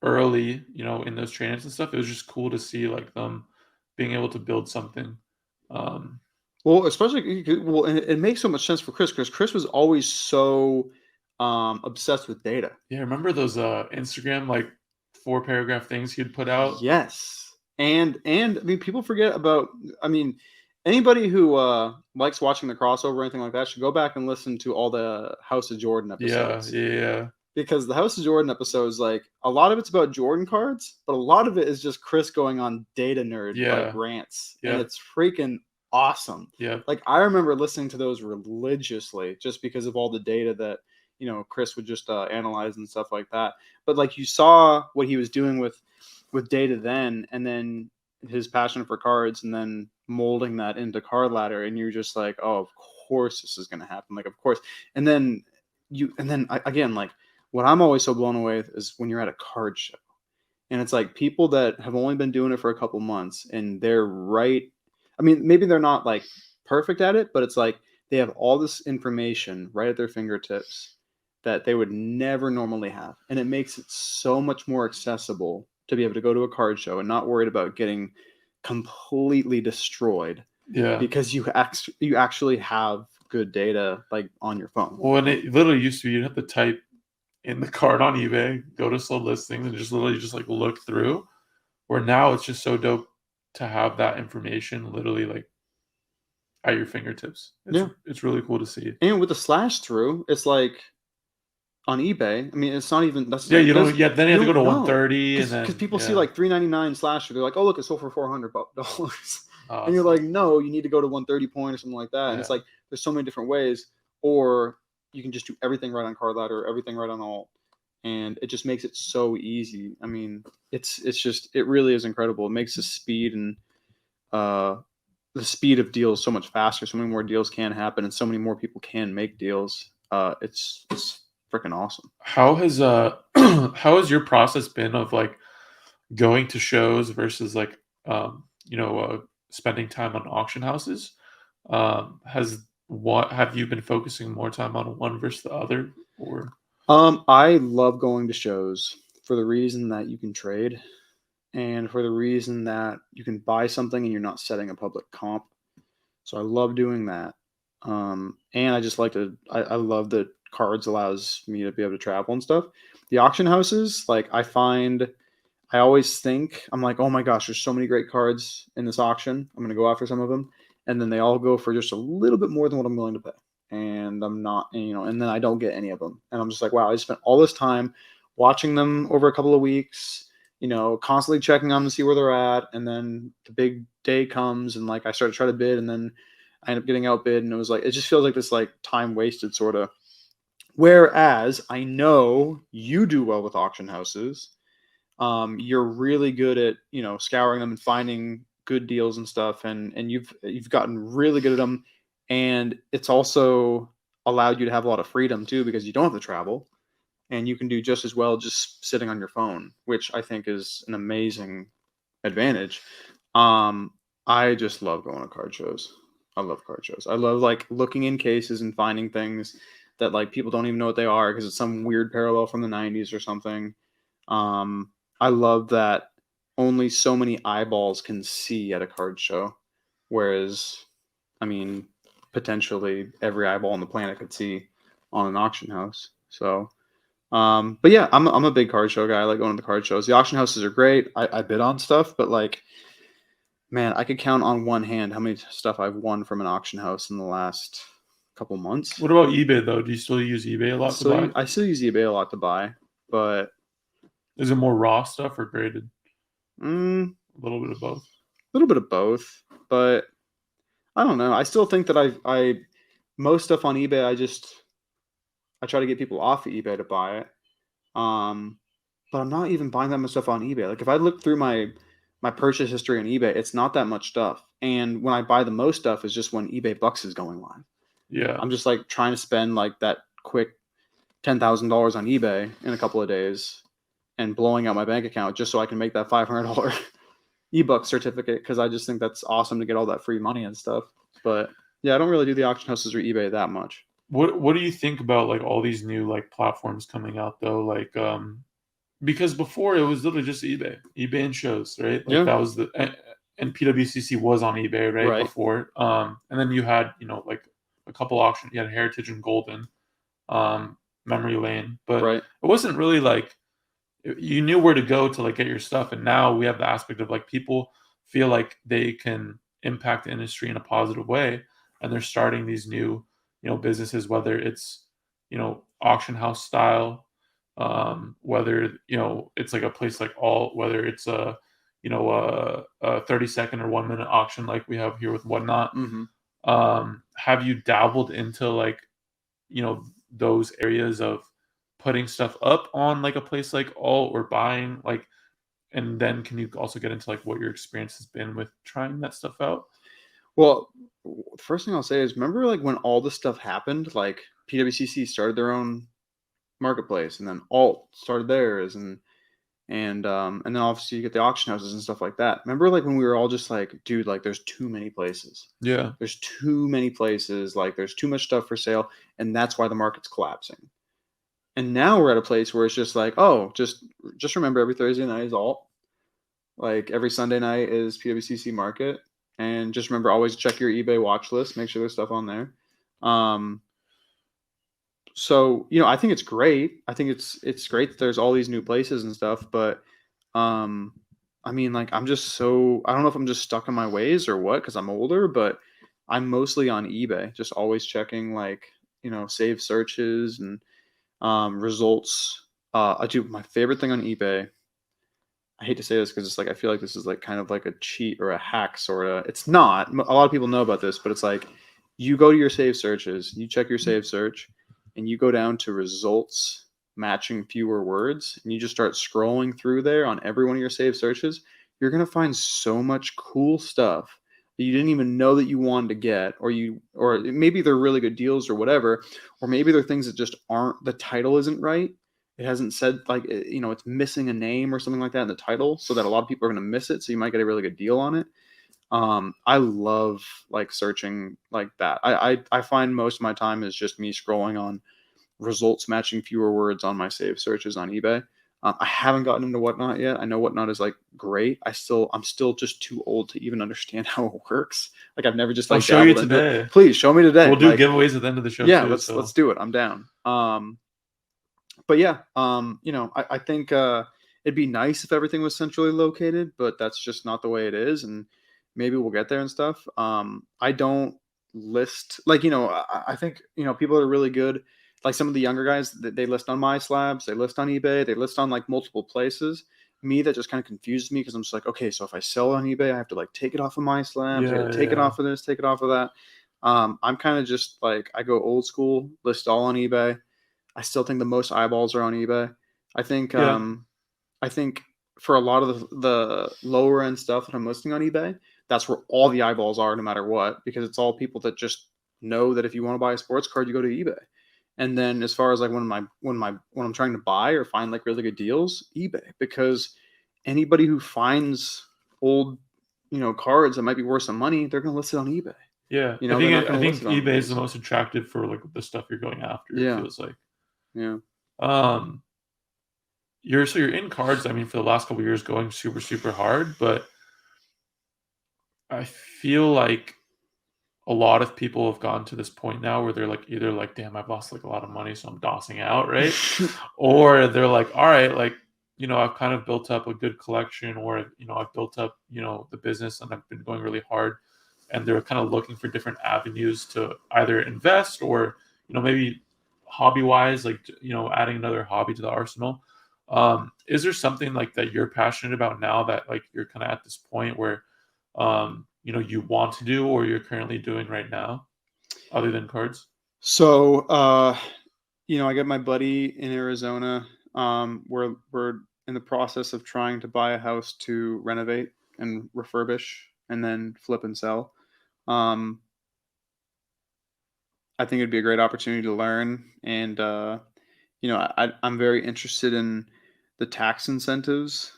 early in those trainings and stuff, it was just cool to see like them being able to build something. um Well, especially well, and it makes so much sense for Chris because Chris was always so obsessed with data. Yeah, remember those Instagram like 4 paragraph things he'd put out? Yes. And I mean people forget about I mean anybody who likes watching the crossover or anything like that should go back and listen to all the House of Jordan Yeah, episodes. yeah, yeah. Because the House of Jordan episodes, like a lot of it's about Jordan cards, but a lot of it is just Chris going on data nerd like Yeah, rants. And yep, it's freaking awesome. yep. Like I remember listening to those religiously just because of all the data that Chris would just analyze and stuff like that. But like you saw what he was doing with data then, and then his passion for cards, and then molding that into card ladder, and you're just like, oh, of course this is going to happen, like of course. And then again, like what I'm always so blown away with is when you're at a card show, and it's like people that have only been doing it for a couple months, and they're right. I mean, maybe they're not like perfect at it, but it's like they have all this information right at their fingertips that they would never normally have. And it makes it so much more accessible to be able to go to a card show and not worried about getting completely destroyed Yeah. because you actually have good data like on your phone. Well, and it literally used to be you'd have to type in the card on eBay, go to slow listings, and just literally just like look through. Where now it's just so dope to have that information literally like at your fingertips. Yeah. It's really cool to see. And with the slash through, it's like on eBay. I mean, it's not even that's Yeah, you don't. because Yeah, then you you have to go don't to know 130, and because then people see yeah. like 399 slasher. They're like, oh look, it sold for $400, and you're Awesome. like, no, you need to go to 130 point or something like that. And it's Yeah, like there's so many different ways, or you can just do everything right on card ladder, everything right on alt, and it just makes it so easy. I mean, it's just it really is incredible. It makes uh the speed of deals so much faster. So many more deals can happen, and so many more people can make deals. It's freaking awesome. how has how has your process been of like going to shows versus like spending time on auction houses? Has what have you been focusing more time on one versus the other, or I love going to shows for the reason that you can trade and for the reason that you can buy something and you're not setting a public comp. So I love doing that. And I just like I love that cards allows me to be able to travel and stuff. The auction houses, like I always think, I'm like, oh my gosh, there's so many great cards in this auction. I'm going to go after some of them. And then they all go for just a little bit more than what I'm willing to pay. And I'm not, and then I don't get any of them. And I'm just like, wow, I spent all this time watching them over a couple of weeks, constantly checking on them to see where they're at. And then the big day comes and like I start to try to bid and then I end up getting outbid. And it was like, it just feels like this like time wasted sort of. Whereas I know you do well with auction houses, you're really good at scouring them and finding good deals and stuff, and you've gotten really good at them, and it's also allowed you to have a lot of freedom too because you don't have to travel and you can do just as well just sitting on your phone, which I think is an amazing advantage. I just love going to card shows. I love card shows. I love like looking in cases and finding things that like people don't even know what they are because it's some weird parallel from the 90s or something. um, I love that only so many eyeballs can see at a card show, whereas, I mean, potentially every eyeball on the planet could see on an auction house. So, but yeah, I'm a big card show guy. I like going to the card shows. The auction houses are great. I bid on stuff, but like, man, I could count on one hand how many stuff I've won from an auction house in the last couple months. what about eBay though? Do you still use eBay a lot to buy? I still use eBay a lot to buy, but Is it more raw stuff or graded? mm, A little bit of both. little bit of both, but I don't know. I still think that I most stuff on eBay I try to get people off of eBay to buy it. Um, but I'm not even buying that much stuff on eBay. Like if I look through my purchase history on eBay, it's not that much stuff. And when I buy the most stuff is just when eBay Bucks is going live. Yeah. I'm just like trying to spend like that quick $10,000 on eBay in a couple of days and blowing out my bank account just so I can make that $500 ebook certificate because I just think that's awesome to get all that free money and stuff. But yeah, I don't really do the auction houses or eBay that much. What do you think about like all these new like platforms coming out though? Like because before it was literally just eBay and shows, right? Like Yeah. that was the and PWCC was on eBay right Right. before. And then you had, you know, like a couple auctions. You had Heritage and Golden, Memory Lane, but Right. it wasn't really like you knew where to go to like get your stuff. And now we have the aspect of like people feel like they can impact the industry in a positive way, and they're starting these new, you know, businesses, whether it's, you know, auction house style, whether, you know, it's like a place like all, whether it's a, you know, a 30-second or 1 minute auction like we have here with Whatnot. Mm-hmm. Have you dabbled into like, you know, those areas of putting stuff up on like a place like all, or buying like, and then can you also get into like what your experience has been with trying that stuff out? Well, the first thing I'll say is, remember like when all this stuff happened, like PWCC started their own marketplace, and then Alt started theirs, and then obviously you get the auction houses and stuff like that. Remember like when we were all just like, dude, like there's too many places. Yeah. There's too many places, like there's too much stuff for sale, and that's why the market's collapsing. And now we're at a place where it's just like, oh, just remember every Thursday night is Alt. Like every Sunday night is PWCC market. And just remember, always check your eBay watch list. Make sure there's stuff on there. Um, so I think it's great. I think it's great that there's all these new places and stuff. But um, I mean, like I don't know if I'm just stuck in my ways or what, because I'm older. But I'm mostly on eBay, just always checking like save searches and results. I do my favorite thing on eBay. I hate to say this because it's like I feel like this is like kind of like a cheat or a hack sort of. It's not. A lot of people know about this, but it's like you go to your save searches, you check your save search, and you go down to results matching fewer words, and you just start scrolling through there on every one of your save searches. You're gonna find so much cool stuff that you didn't even know that you wanted to get, or maybe they're really good deals or whatever, or maybe they're things that just aren't. The title isn't right. It hasn't said like it's missing a name or something like that in the title, so that a lot of people are going to miss it. So you might get a really good deal on it. I love like searching like that. I find most of my time is just me scrolling on results matching fewer words on my save searches on eBay. I haven't gotten into Whatnot yet. I know Whatnot is like great. I'm still just too old to even understand how it works. Like I've never just I'll like show you dabbled into it. today. Please show me today. We'll do Like, giveaways at the end of the show yeah, too. let's do it. I'm down. But yeah, I think it'd be nice if everything was centrally located, but that's just not the way it is, and maybe we'll get there and stuff. I don't list like I think people are really good. Like some of the younger guys, they list on MySlabs, they list on eBay, they list on like multiple places. Me, that just kind of confuses me because I'm just like, okay, so if I sell on eBay, I have to like take it off of MySlabs, I got to take it off of this, take it off of that. I'm kind of just like I go old school, list all on eBay. I still think the most eyeballs are on eBay. I think Yeah. I think for a lot of the lower end stuff that I'm listing on eBay, that's where all the eyeballs are, no matter what, because it's all people that just know that if you want to buy a sports card, you go to eBay. And then as far as like when I'm trying to buy or find like really good deals, eBay, because anybody who finds old cards that might be worth some money, they're gonna list it on eBay. Yeah. They're not I gonna think list it on eBay is these. the most attractive for like the stuff you're going after, it Yeah, feels like. yeah. Um you're in cards, I mean, for the last couple of years going super, super hard, but I feel like a lot of people have gotten to this point now where they're like either like, damn, I've lost like a lot of money, so I'm dossing out, right? Or they're like, all right, like, you know, I've kind of built up a good collection, or, you know, I've built up, you know, the business and I've been going really hard. And they're kind of looking for different avenues to either invest or, you know, maybe hobby wise, like, you know, adding another hobby to the arsenal. Is there something like that you're passionate about now that like you're kind of at this point where, you know, you want to do or you're currently doing right now other than cards? So, I got my buddy in Arizona. We're in the process of trying to buy a house to renovate and refurbish and then flip and sell. Um, I think it'd be a great opportunity to learn, and I'm very interested in the tax incentives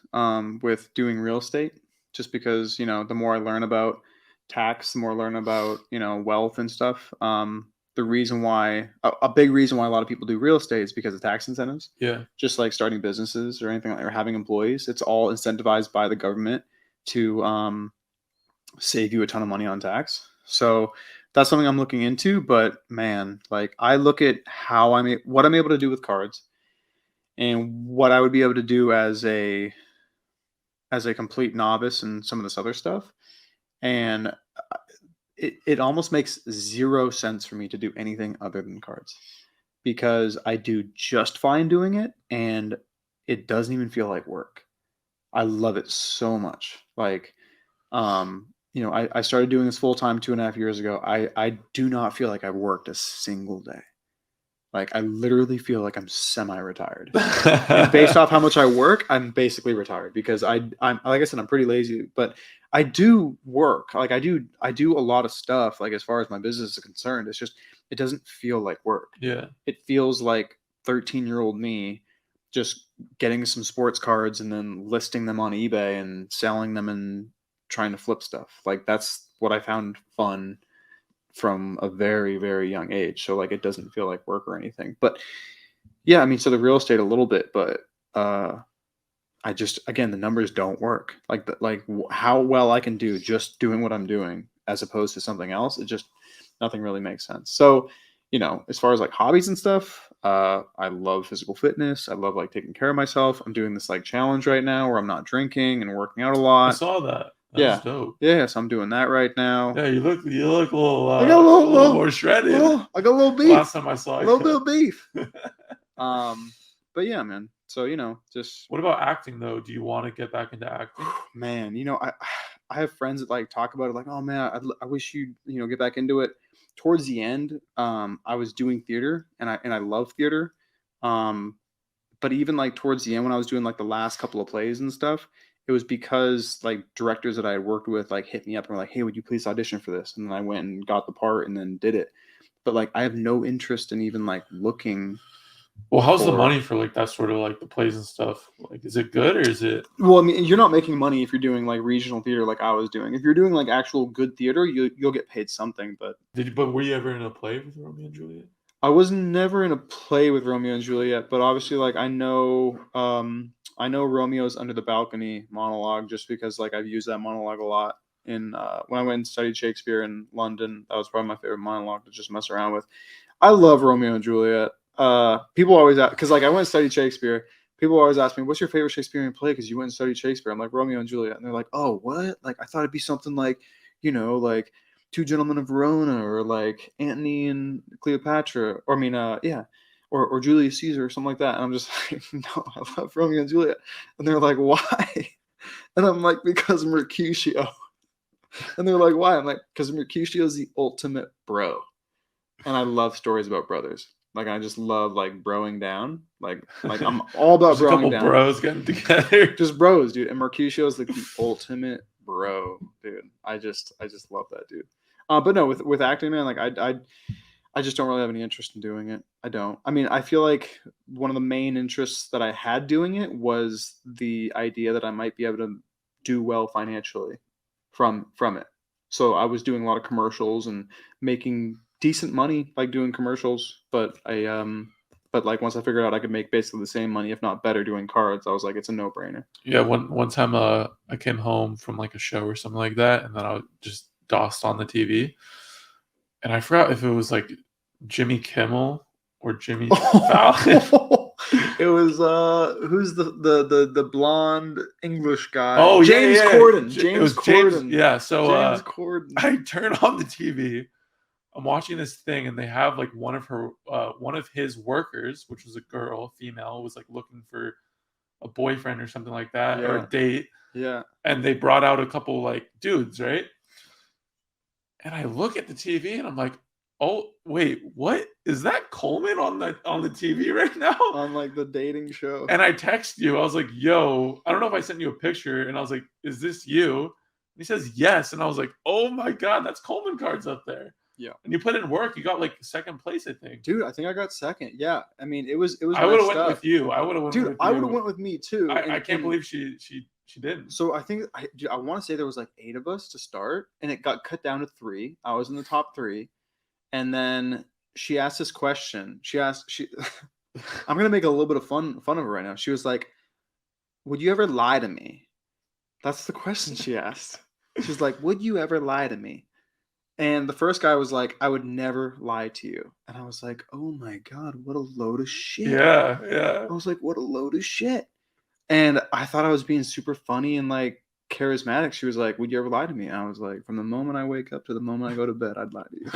with doing real estate, just because the more I learn about tax, the more I learn about wealth and stuff. The reason why a big reason why a lot of people do real estate is because of tax incentives. Yeah. Just like starting businesses or anything like, or having employees, it's all incentivized by the government to save you a ton of money on tax. So that's something I'm looking into. But man, like I look at what I'm able to do with cards and what I would be able to do as a complete novice and some of this other stuff. And it almost makes zero sense for me to do anything other than cards because I do just fine doing it and it doesn't even feel like work. I love it so much. Like, I started doing this full time 2.5 years ago. I do not feel like I've worked a single day. Like I literally feel like I'm semi-retired. And based off how much I work, I'm basically retired because I'm like I said, I'm pretty lazy, but I do work. Like I do a lot of stuff. Like as far as my business is concerned, it's just it doesn't feel like work. Yeah. It feels like 13-year-old me just getting some sports cards and then listing them on eBay and selling them and trying to flip stuff. Like that's what I found fun from a very, very young age. So like it doesn't feel like work or anything. But yeah, I mean, so the real estate a little bit, but I just again the numbers don't work. How well I can do just doing what I'm doing as opposed to something else. It just nothing really makes sense. So as far as like hobbies and stuff, I love physical fitness. I love like taking care of myself. I'm doing this like challenge right now where I'm not drinking and working out a I lot. saw that. That's Yeah, dope. yeah. So I'm doing that right now. Yeah, you look I got a a little more shredded. I got a little Last beef, time I saw a little bit you. of beef. But yeah, man. So just What about acting though? Do you want to get back into acting? man, I have friends that like talk about it, like, oh man, I wish you get back into it. Towards the end, I was doing theater, and I love theater. Um, but even like towards the end, when I was doing like the last couple of plays and stuff, it was because like directors that I had worked with like hit me up and were like, hey, would you please audition for this? And then I went and got the part and then did it. But like, I have no interest in even like looking Well, how's the for. money for like that sort of like the plays and stuff? Like, is it good or is it? Well, I mean, you're not making money if you're doing like regional theater like I was doing. If you're doing like actual good theater, you'll get paid something. But But were you ever in a play with Romeo and Juliet? I was never in a play with Romeo and Juliet. But obviously, like I know Romeo's Under the Balcony monologue just because like I've used that monologue a lot in when I went and studied Shakespeare in London. That was probably my favorite monologue to just mess around with. I love Romeo and Juliet. People always ask because like I went and studied Shakespeare. People always ask me, "What's your favorite Shakespearean play?" Because you went and studied Shakespeare. I'm like Romeo and Juliet, and they're like, "Oh, what?" Like I thought it'd be something like, like Two Gentlemen of Verona, or like Antony and Cleopatra, or I mean, yeah, or Julius Caesar, or something like that. And I'm just like, no, I love Romeo and Juliet, and they're like, why? And I'm like, because Mercutio. And they're like, why? I'm like, because Mercutio is the ultimate bro, and I love stories about brothers. Like I just love like broing down. Like I'm all about Just a broing couple down. bros getting together. Just bros, dude. And Mercutio is like the ultimate bro, dude. I just love that dude. But no, with acting, man, like I just don't really have any interest in doing it. I don't. I mean, I feel like one of the main interests that I had doing it was the idea that I might be able to do well financially from it. So I was doing a lot of commercials and making decent money like doing commercials, but like once I figured out I could make basically the same money if not better doing cards, I was like it's a no-brainer. Yeah, one time I came home from like a show or something like that, and then I just dossed on the TV, and I forgot if it was like Jimmy Kimmel or Jimmy Fallon. It was who's the blonde English guy? Oh yeah, James yeah. Corden. It was James James. Corden. Yeah, so James Corden. I turn on the TV. I'm watching this thing, and they have like one of his workers, which was a girl, female, was like looking for a boyfriend or something like that, or Yeah. a date. Yeah. And they brought out a couple like dudes, right? And I look at the TV and I'm like, oh wait, what is that Coleman on the TV right now? On like the dating show. And I text you. I was like, yo, I don't know if I sent you a picture, and I was like, is this you? And he says yes, and I was like, oh my god, that's Coleman Cards up there. Yeah. And you put in work. You got like second place, I think. Dude, I think I got second. Yeah. I mean, it was I would have messed went up. with you. I would have went Dude, with I would you. have went with me too. I can't believe she didn't. So I think I want to say there was like 8 of us to start, and it got cut down to 3. I was in the top 3, and then she asked this question. I'm gonna make a little bit of fun of her right now. She was like, "Would you ever lie to me?" That's the question she asked. She's like, "Would you ever lie to me?" And the first guy was like, "I would never lie to you." And I was like, "Oh my god, what a load of shit." Yeah, yeah. I was like, "What a load of shit." And I thought I was being super funny and like charismatic. She was like, "Would you ever lie to me?" And I was like, "From the moment I wake up to the moment I go to bed, I'd lie to you."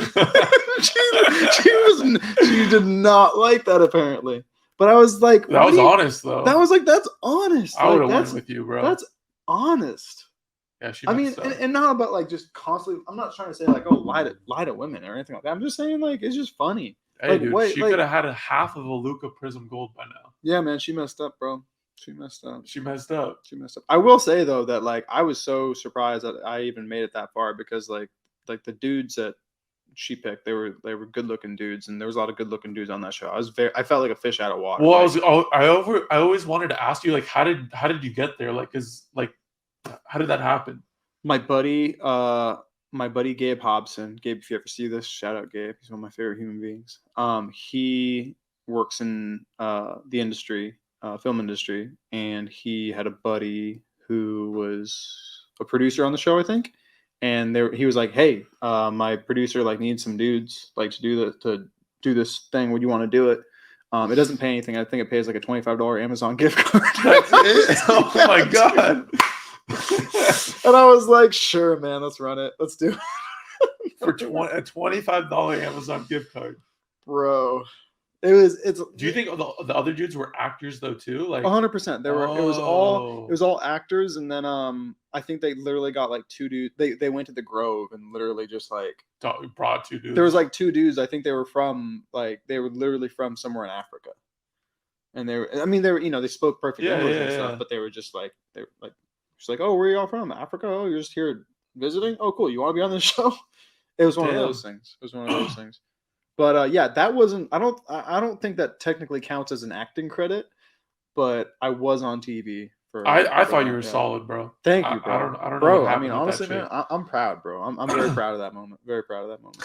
She did not like that apparently. But I was like, That "What was do you?" honest That though. was like, "That's honest. I would Like have went with you, bro. that's honest." Yeah, she I mean, messed up. and not about like just constantly. I'm not trying to say like, "Oh, lie to women" or anything like that. I'm just saying like it's just funny. Hey, Like dude, wait, she could like have had a half of a Luca Prism Gold by now. yeah, man, she messed up, bro. She messed up. She messed up. She messed up. I will say though that like I was so surprised that I even made it that far because like the dudes that she picked, they were good looking dudes, and there was a lot of good looking dudes on that show. I felt like a fish out of water. Well, Like I always wanted to ask you, like, how did you get there? Like, how did that happen? my buddy, Gabe Hobson. Gabe, if you ever see this, shout out Gabe. He's one of my favorite human beings. He works in the industry, film industry, and he had a buddy who was a producer on the show, I think. And he was like, "Hey, my producer like needs some dudes like to do this thing. Would you want to do it?" It doesn't pay anything. I think it pays like a $25 Amazon gift card. That's it. Oh Yeah, my god. and I was like, "Sure, man, let's run it. Let's do it." For a $25 Amazon gift card. Bro. It's Do you think the other dudes were actors though too? Like, 100%. There were it oh, was all actors, and then I think they literally got like two dudes. They went to the Grove and literally just like brought two dudes. there was like two dudes. I think they were from like they were literally from somewhere in Africa, and they were they spoke perfect Yeah, English yeah, and stuff, yeah. but they were just like she's like, "Oh, where are y'all from? Africa? Oh, you're just here visiting? Oh, cool. You want to be on this show?" It was one of those Damn. things. It was one of those things. But yeah, that wasn't. I don't think that technically counts as an acting credit. But I was on TV I for thought you that. were Yeah. solid, bro. Thank you, bro. I don't know what Bro, I mean, happened with that honestly, chick. man, I'm proud, bro. I'm very proud of that moment. Very proud of that moment.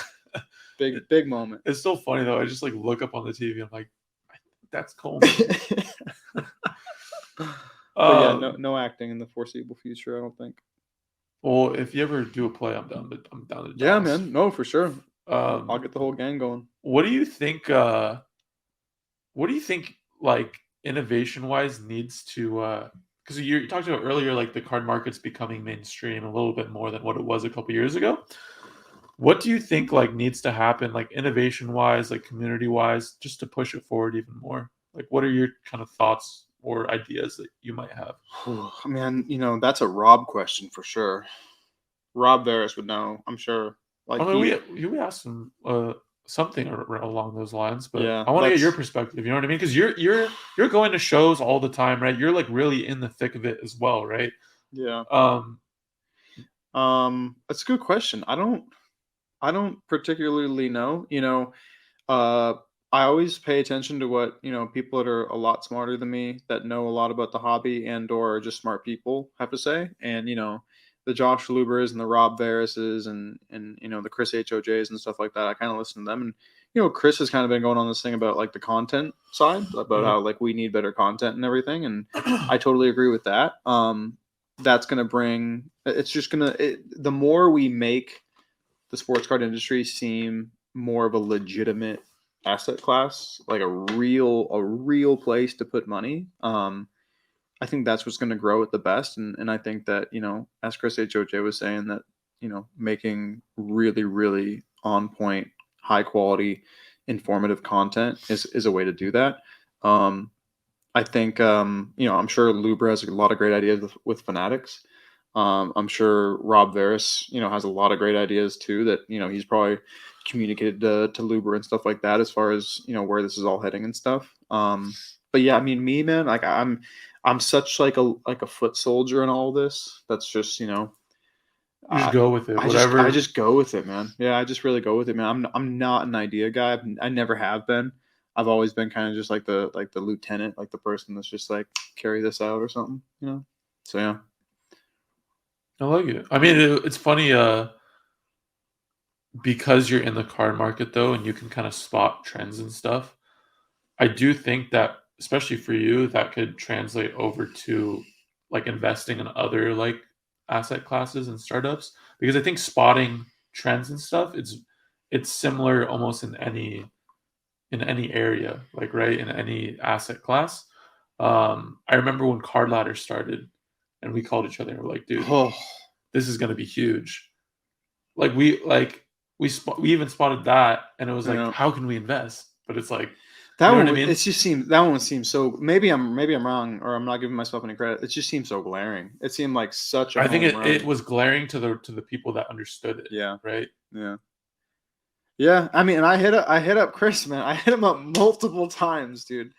Big moment. It's so funny though. I just like look up on the TV. I'm like, that's Coleman. But yeah, no acting in the foreseeable future. I don't think. Well, if you ever do a play, I'm down to Yeah, Dallas. man. No, for sure. I'll get the whole gang going. What do you think? What do you think? Like innovation wise, needs to because you talked about earlier, like the card market's becoming mainstream a little bit more than what it was a couple years ago. What do you think like needs to happen, like innovation wise, like community wise, just to push it forward even more? Like, what are your kind of thoughts or ideas that you might have? I mean, that's a Rob question for sure. Rob Veras would know, I'm sure. Like I mean, we asked him something along those lines, but yeah, I want to get your that's perspective. You know what I mean? Because you're going to shows all the time, right? You're like really in the thick of it as well, right? yeah. Um, That's a good question. I don't particularly know. Uh, I always pay attention to what people that are a lot smarter than me, that know a lot about the hobby and or are just smart people, have to say. And the Josh Lubers and the Rob Verises and the Chris HOJs and stuff like that. I kind of listen to them, and Chris has kind of been going on this thing about like the content side, about how like we need better content and everything, and I totally agree with that. That's gonna bring. It's just gonna. The more we make the sports card industry seem more of a legitimate asset class, like a real place to put money. I think that's what's going to grow it the best, and I think that as Chris HOJ was saying, that making really really on point, high quality, informative content is a way to do that. I think I'm sure Luber has a lot of great ideas with Fanatics. I'm sure Rob Veras, has a lot of great ideas too that, he's probably communicated to Luber and stuff like that as far as, where this is all heading and stuff. But yeah, I mean, me, man, like I'm such like a foot soldier in all this. That's just, you just go with it, I whatever. just go with it, man. Yeah, I just really go with it, man. I'm not an idea guy. I never have been. I've always been kind of just like the lieutenant, like the person that's just like carry this out or something, So yeah. I like it. I mean, it's funny because you're in the card market though, and you can kind of spot trends and stuff. I do think that, especially for you, that could translate over to like investing in other like asset classes and startups, because I think spotting trends and stuff, it's similar almost in any area, like right in any asset class. I remember when Card Ladder started, and we called each other and we're like, dude, Oh, this is gonna be huge. We even spotted that, and it was like, yeah. how can we invest? But it's like, That you know what one, I mean? it just seemed that one seemed so. Maybe I'm wrong, or I'm not giving myself any credit. It just seemed so glaring. It seemed like such a I think home it run. was glaring to the people that understood it, Yeah, right? yeah, yeah. I mean, and I hit up Chris, man. I hit him up multiple times, dude.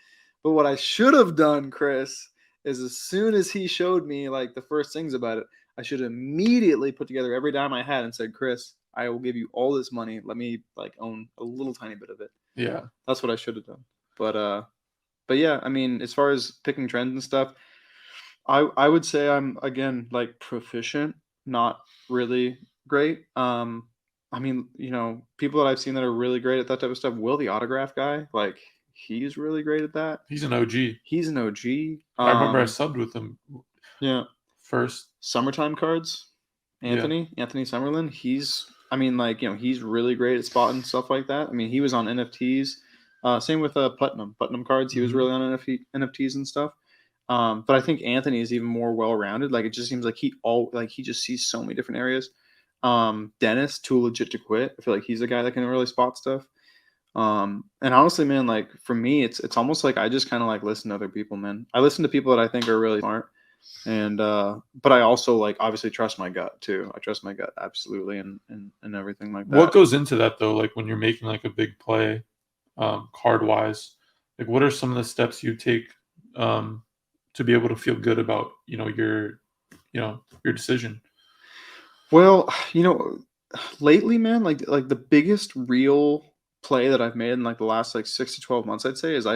But what I should have done, Chris, is as soon as he showed me like the first things about it, I should immediately put together every dime I had and said, Chris, I will give you all this money. Let me like own a little tiny bit of it. Yeah. That's what I should have done. But yeah, I mean, as far as picking trends and stuff, I would say I'm again like proficient, not really great. I mean, people that I've seen that are really great at that type of stuff. Will, the autograph guy, like he's really great at that. He's an OG. He's an OG. I remember I subbed with him Yeah, first. summertime cards. Yeah. Anthony Summerlin. I mean, like he's really great at spotting stuff like that. I mean, he was on NFTs. Same with Putnam cards. He was really on NFTs and stuff. But I think Anthony is even more well-rounded. Like it just seems like he just sees so many different areas. Dennis, too legit to quit. I feel like he's a guy that can really spot stuff. And honestly, man, like for me, it's almost like I just kind of like listen to other people, man. I listen to people that I think are really smart, and but I also like obviously trust my gut too. I trust my gut absolutely, and everything like that. What goes into that though? Like when you're making like a big play, card wise, like what are some of the steps you take to be able to feel good about your decision? Well, lately, man, like the biggest real play that I've made in like the last like 6 to 12 months, I'd say, is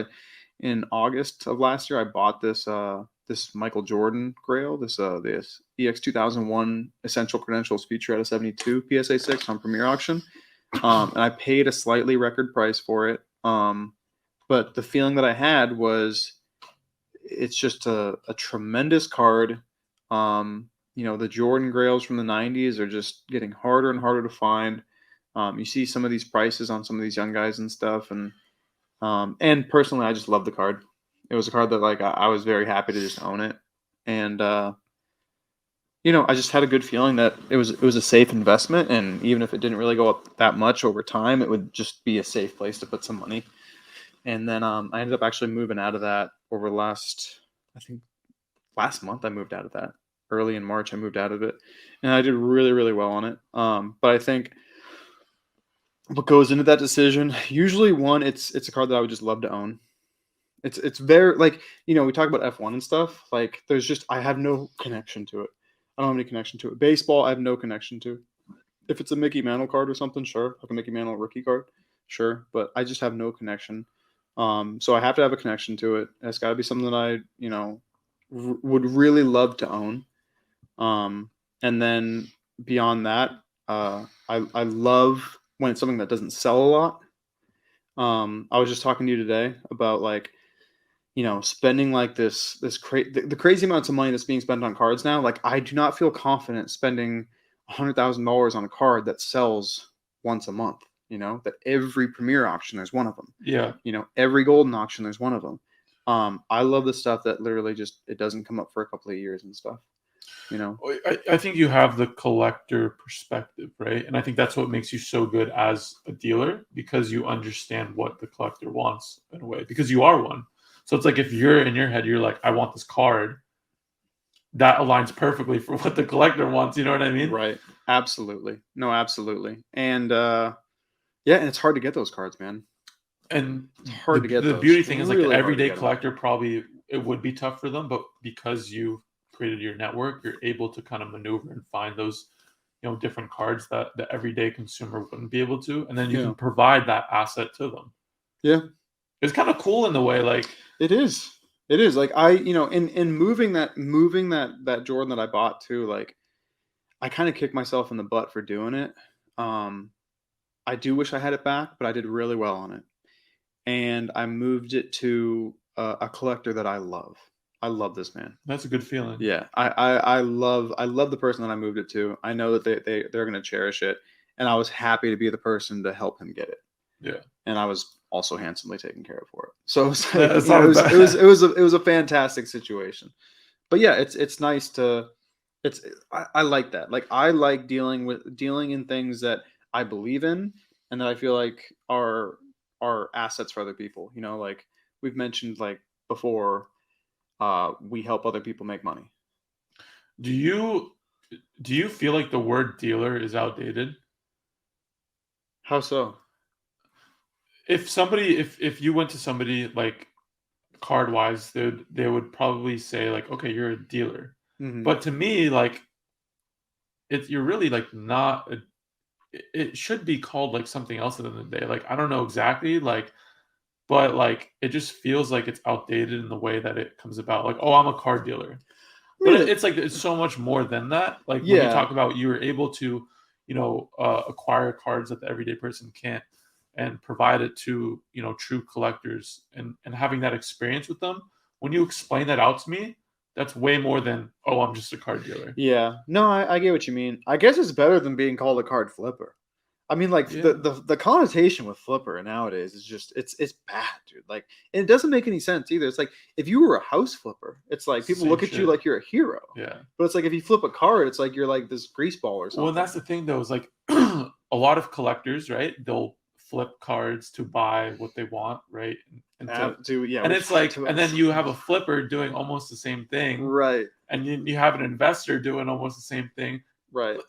in August of last year, I bought this Michael Jordan Grail, this EX 2001 Essential Credentials feature out of 72 PSA 6 on Premier Auction, and I paid a slightly record price for it. But the feeling that I had was it's just a tremendous card. The Jordan Grails from the 90s are just getting harder and harder to find. You see some of these prices on some of these young guys and stuff. And personally, I just love the card. It was a card that like I was very happy to just own it. And, I just had a good feeling that it was a safe investment. And even if it didn't really go up that much over time, it would just be a safe place to put some money. And then I ended up actually moving out of that over I think last month I moved out of that. Early in March, I moved out of it, and I did really, really well on it. But I think what goes into that decision, usually one, it's a card that I would just love to own. It's very like we talk about F1 and stuff. Like I have no connection to it. I don't have any connection to it. Baseball, I have no connection to. If it's a Mickey Mantle card or something, sure, like a Mickey Mantle rookie card, sure. But I just have no connection. So I have to have a connection to it. It's got to be something that I would really love to own. And then beyond that, I love when it's something that doesn't sell a lot. I was just talking to you today about like, spending like the crazy amounts of money that's being spent on cards now. Like I do not feel confident spending $100,000 on a card that sells once a month. That every Premier auction there's one of them. Yeah. Every Golden auction there's one of them. I love the stuff that literally just it doesn't come up for a couple of years and stuff. I think you have the collector perspective, right? And I think that's what makes you so good as a dealer, because you understand what the collector wants in a way, because you are one. So it's like if you're in your head, you're like, I want this card, that aligns perfectly for what the collector wants. You know what I mean? Right. Absolutely. No, absolutely. And yeah, and it's hard to get those cards, man. And it's hard to get the those. beauty thing is like really the everyday collector probably it would be tough for them, but because you created your network, you're able to kind of maneuver and find those different cards that the everyday consumer wouldn't be able to, and then you can provide that asset to them. Yeah, it's kind of cool in the way. Like it is like in moving that Jordan that I bought too, like I kind of kicked myself in the butt for doing it. I do wish I had it back, but I did really well on it, and I moved it to a collector that I love. I love this man. That's a good feeling. Yeah, I love the person that I moved it to. I know that they're gonna cherish it, and I was happy to be the person to help him get it. Yeah. And I was also handsomely taken care of for it. So it was like, That's not bad. it was a fantastic situation. But yeah, it's nice to I like that. Like I like dealing in things that I believe in and that I feel like are assets for other people. You know, like we've mentioned like before, we help other people make money. Do you do you feel like the word dealer is outdated? How so? If you went to somebody like card wise, they would probably say like, okay, you're a dealer. Hmm. But to me, like you're really like not it should be called like something else at the end of the day. Like I don't know exactly, like, but like it just feels like it's outdated in the way that it comes about. Like, oh, I'm a card dealer. I But mean, it's like it's so much more than that. Like when you yeah, talk about you were able to, acquire cards that the everyday person can't, and provide it to true collectors, and having that experience with them. When you explain that out to me, that's way more than, oh, I'm just a card dealer. yeah. No, I get what you mean. I guess it's better than being called a card flipper. I mean, like Yeah, the connotation with flipper nowadays is just it's bad, dude. Like, and it doesn't make any sense either. It's like if you were a house flipper, it's like it's the people same look at you shit. like you're a hero. Yeah. But it's like if you flip a card, it's like you're like this greaseball or Well, and something. that's the thing though, is like a lot of collectors, right? They'll flip cards to buy what they want, right? To yeah, And which it's like, to and then you have a flipper doing almost the same thing, right, and you have an investor doing almost the same thing. right.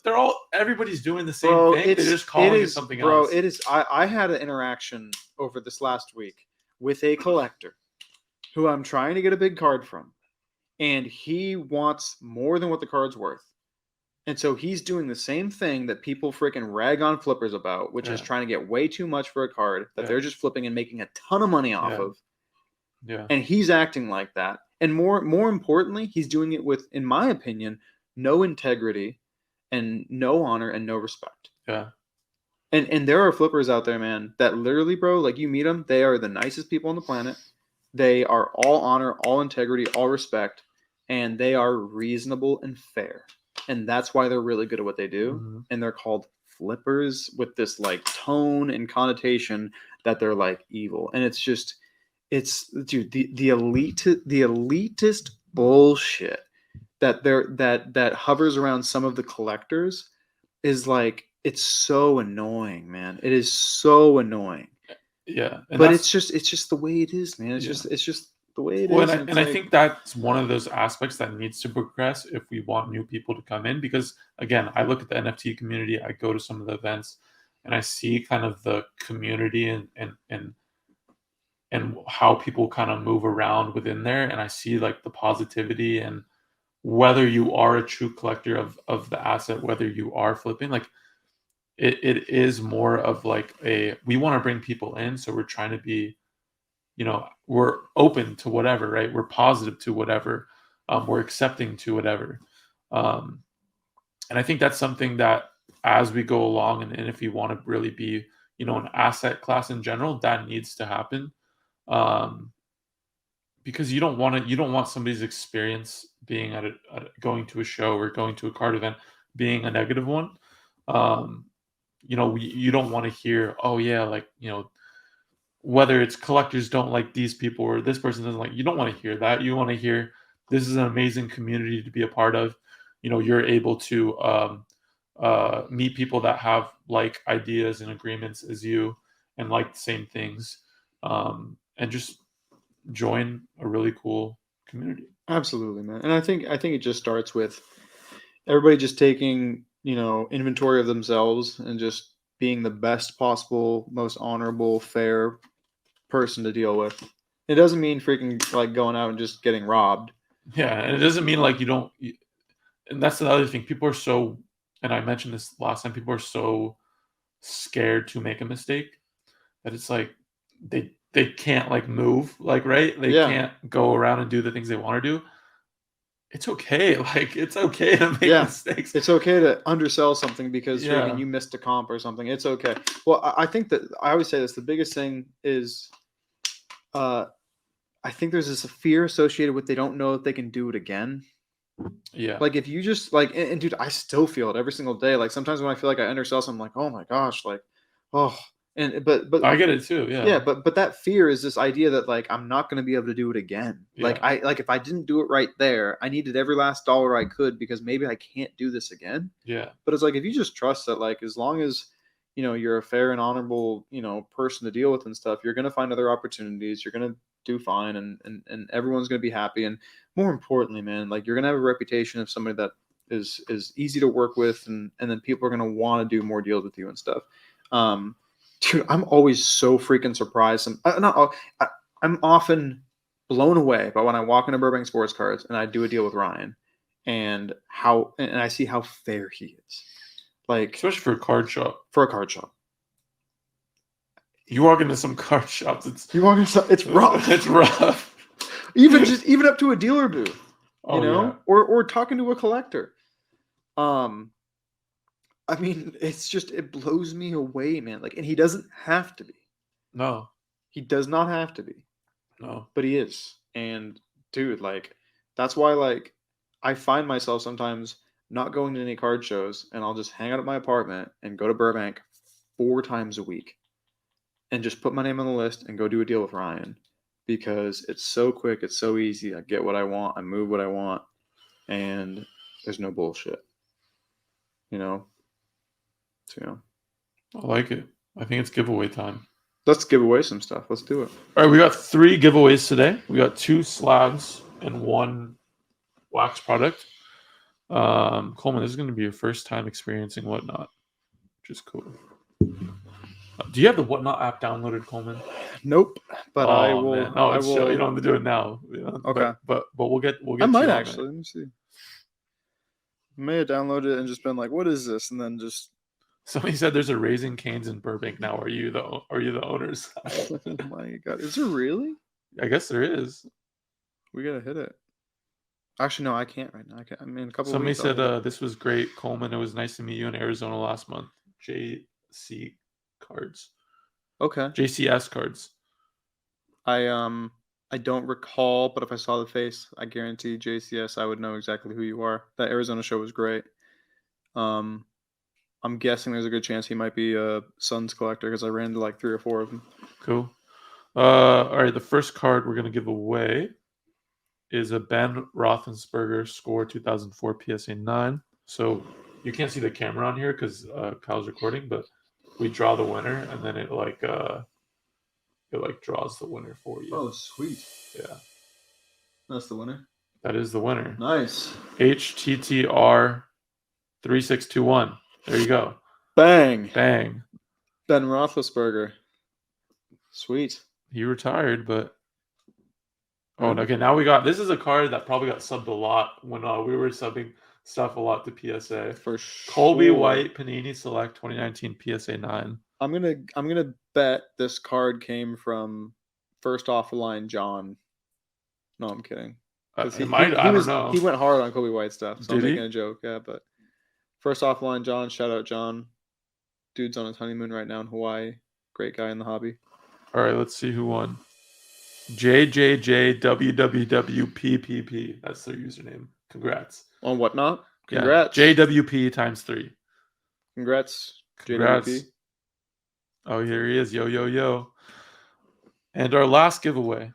Everybody's doing the same Bro, they're just it calling it is something bro, else. it is I had an interaction over this last week with a collector who I'm trying to get a big card from, and he wants more than what the card's worth. And so he's doing the same thing that people freaking rag on flippers about, which is Yeah, trying to get way too much for a card that yeah, they're just flipping and making a ton of money off yeah, of. yeah, And he's acting like that. And more importantly, he's doing it with, in my opinion, no integrity and no honor and no respect. yeah, And there are flippers out there, man, that literally, bro, like you meet them, they are the nicest people on the planet. They are all honor, all integrity, all respect, and they are reasonable and fair. And that's why they're really good at what they do. mhm, And they're called flippers with this like tone and connotation that they're like evil. And it's just it's dude, the elitist bullshit that hovers around some of the collectors is like it's so annoying, man. It is so annoying. yeah, and But that's it's just the way it is, man. yeah. It's just the way it Well, is, and it's and I like think that's one of those aspects that needs to progress if we want new people to come in. Because again, I look at the NFT community, I go to some of the events, and I see kind of the community and how people kind of move around within there, and I see like the positivity, and whether you are a true collector of the asset, whether you are flipping, like it is more of like a, we want to bring people in, so we're trying to be, we're open to whatever, right? We're positive to whatever, we're accepting to whatever, um, and I think that's something that as we go along, and if you want to really be, an asset class in general, that needs to happen, um, because you don't want somebody's experience being going to a show or going to a card event being a negative one. Um, you don't want to hear, oh yeah, like, whether it's collectors don't like these people or this person doesn't like, you don't want to hear that. You want to hear, this is an amazing community to be a part of. You're able to meet people that have like ideas and agreements as you, and like the same things, and just join a really cool community. absolutely, man. And I think it just starts with everybody just taking, inventory of themselves and just being the best possible, most honorable, fair person to deal with. It doesn't mean freaking like going out and just getting robbed. Yeah, and it doesn't mean like you don't. And that's the other thing. People are so, and I mentioned this last time. People are so scared to make a mistake that it's like they can't like move, like, right. They Yeah. can't go around and do the things they want to do. It's okay. Like it's okay to make Yeah. mistakes. It's okay to undersell something because freaking Yeah, you missed a comp or something. It's okay. Well, I think that I always say this. The biggest thing is uh I think there's this fear associated with they don't know if they can do it again. Yeah. Like if you just like, and dude, I still feel it every single day. Like sometimes when I feel like I undersell something, I'm like, oh my gosh, like, oh, and but I get it too. yeah, Yeah. but that fear is this idea that like I'm not going to be able to do it again. Like Yeah. if I didn't do it right there, I needed every last dollar I could because maybe I can't do this again. Yeah. But it's like if you just trust that, like as long as you're a fair and honorable person to deal with and stuff, you're gonna find other opportunities. You're gonna do fine, and everyone's gonna be happy. And more importantly, man, like you're gonna have a reputation of somebody that is easy to work with, and then people are gonna want to do more deals with you and stuff. Dude, I'm always so freaking surprised. I'm often blown away by when I walk into Burbank Sports Cards and I do a deal with Ryan, and I see how fair he is. Like Especially for a card shop. for a card shop. You walk into some card shops, it's rough. It's rough. even up to a dealer booth, Yeah. or talking to a collector. I mean, it blows me away, man. Like, and he doesn't have to be. No. He does not have to be, No. but he is. And dude, like, that's why like I find myself sometimes not going to any card shows, and I'll just hang out at my apartment and go to Burbank 4 times a week, and just put my name on the list and go do a deal with Ryan, because it's so quick, it's so easy. I get what I want, I move what I want, and there's no bullshit. So I like it. I think it's giveaway time. let's give away some stuff. Let's do it. All right, we got 3 giveaways today. We got 2 slabs and 1 wax product. Coleman, this is going to be your first time experiencing Whatnot, which is cool. Do you have the Whatnot app downloaded, Coleman? Nope, but I will. Man. No, I will. You don't have to do it now. Okay, but we'll get. I might actually. Let me see. I may have downloaded it and just been like, "What is this?" And then just. Somebody said there's a Raising Cane's in Burbank now. Are you the owners? Oh my god, is there really? I guess there is. We gotta hit it. Actually, no, I can't right now. I mean, a couple. Somebody weeks said this was great, Coleman. It was nice to meet you in Arizona last month. JC Cards. Okay. JCS Cards. I don't recall, but if I saw the face, I guarantee JCS, I would know exactly who you are. That Arizona show was great. I'm guessing there's a good chance he might be a Suns collector because I ran into like 3 or 4 of them. Cool. All right, the first card we're going to give away is a Ben Roethlisberger Score 2004 PSA 9. So you can't see the camera on here because Kyle's recording, but we draw the winner, and then it draws the winner for you. Oh, sweet. Yeah. That's the winner. That is the winner. Nice. HTTR 3621. There you go. Bang. Bang. Ben Roethlisberger. Sweet. He retired, but okay. Now this is a card that probably got subbed a lot when we were subbing stuff a lot to PSA. For sure. Colby White Panini Select 2019 PSA 9. I'm gonna bet this card came from First Off the Line John. No, I'm kidding. I don't know. He went hard on Colby White stuff, so I'm Did he? making a joke. Yeah, but First Off the Line John, shout out John. Dude's on his honeymoon right now in Hawaii. Great guy in the hobby. All right, let's see who won. JJJWWWPPP. That's their username. Congrats. On Whatnot? Congrats. Yeah. JWP times 3. Congrats. JWP. Oh, here he is. Yo, yo, yo. And our last giveaway.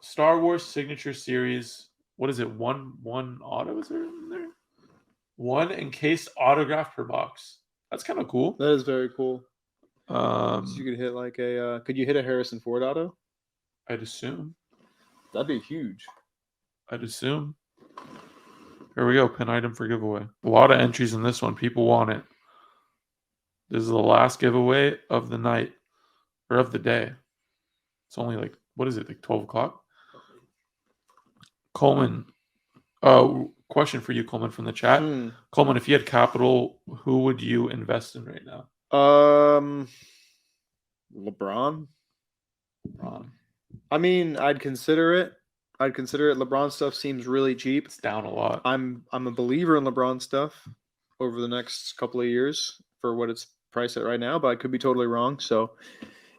Star Wars Signature Series. What is it? One auto is there in there? 1 encased autograph per box. That's kind of cool. That is very cool. So you could hit like could you hit a Harrison Ford auto? I'd assume. That'd be huge. I'd assume. Here we go. Pin item for giveaway. A lot of entries in this one. People want it. This is the last giveaway of the night. Or of the day. It's only like, what is it? Like 12 o'clock? Coleman. Question for you, Coleman, from the chat. Coleman, if you had capital, who would you invest in right now? LeBron. I mean, I'd consider it. LeBron stuff seems really cheap. It's down a lot. I'm a believer in LeBron stuff over the next couple of years for what it's priced at right now, but I could be totally wrong. So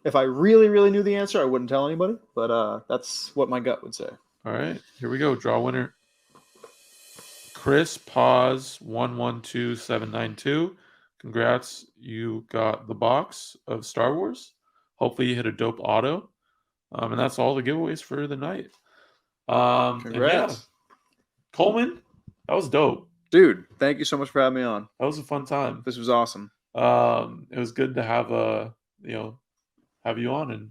If I really, really knew the answer, I wouldn't tell anybody. But that's what my gut would say. All right, here we go. Draw winner. Chris Pause 112792. Congrats, you got the box of Star Wars. Hopefully you hit a dope auto. And that's all the giveaways for the night. And yeah, Congrats. Coleman, that was dope. Dude, thank you so much for having me on. That was a fun time. This was awesome. It was good to have have you on, and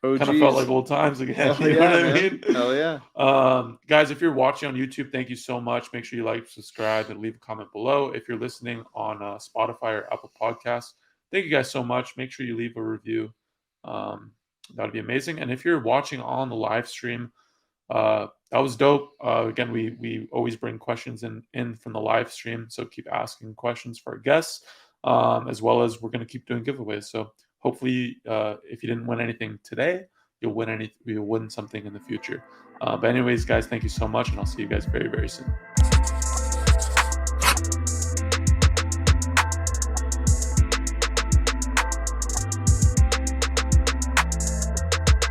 Oh, kind of felt like old times again. Hell You know yeah, what I man. mean? Hell yeah. Guys, if you're watching on YouTube, thank you so much. Make sure you like, subscribe, and leave a comment below. If you're listening on Spotify or Apple Podcasts, thank you guys so much. Make sure you leave a review. That'd be amazing. And if you're watching on the live stream, that was dope. Again, we always bring questions in from the live stream, so keep asking questions for our guests, as well as we're going to keep doing giveaways. So hopefully, if you didn't win anything today, you'll win something in the future. But anyways, guys, thank you so much, and I'll see you guys very, very soon.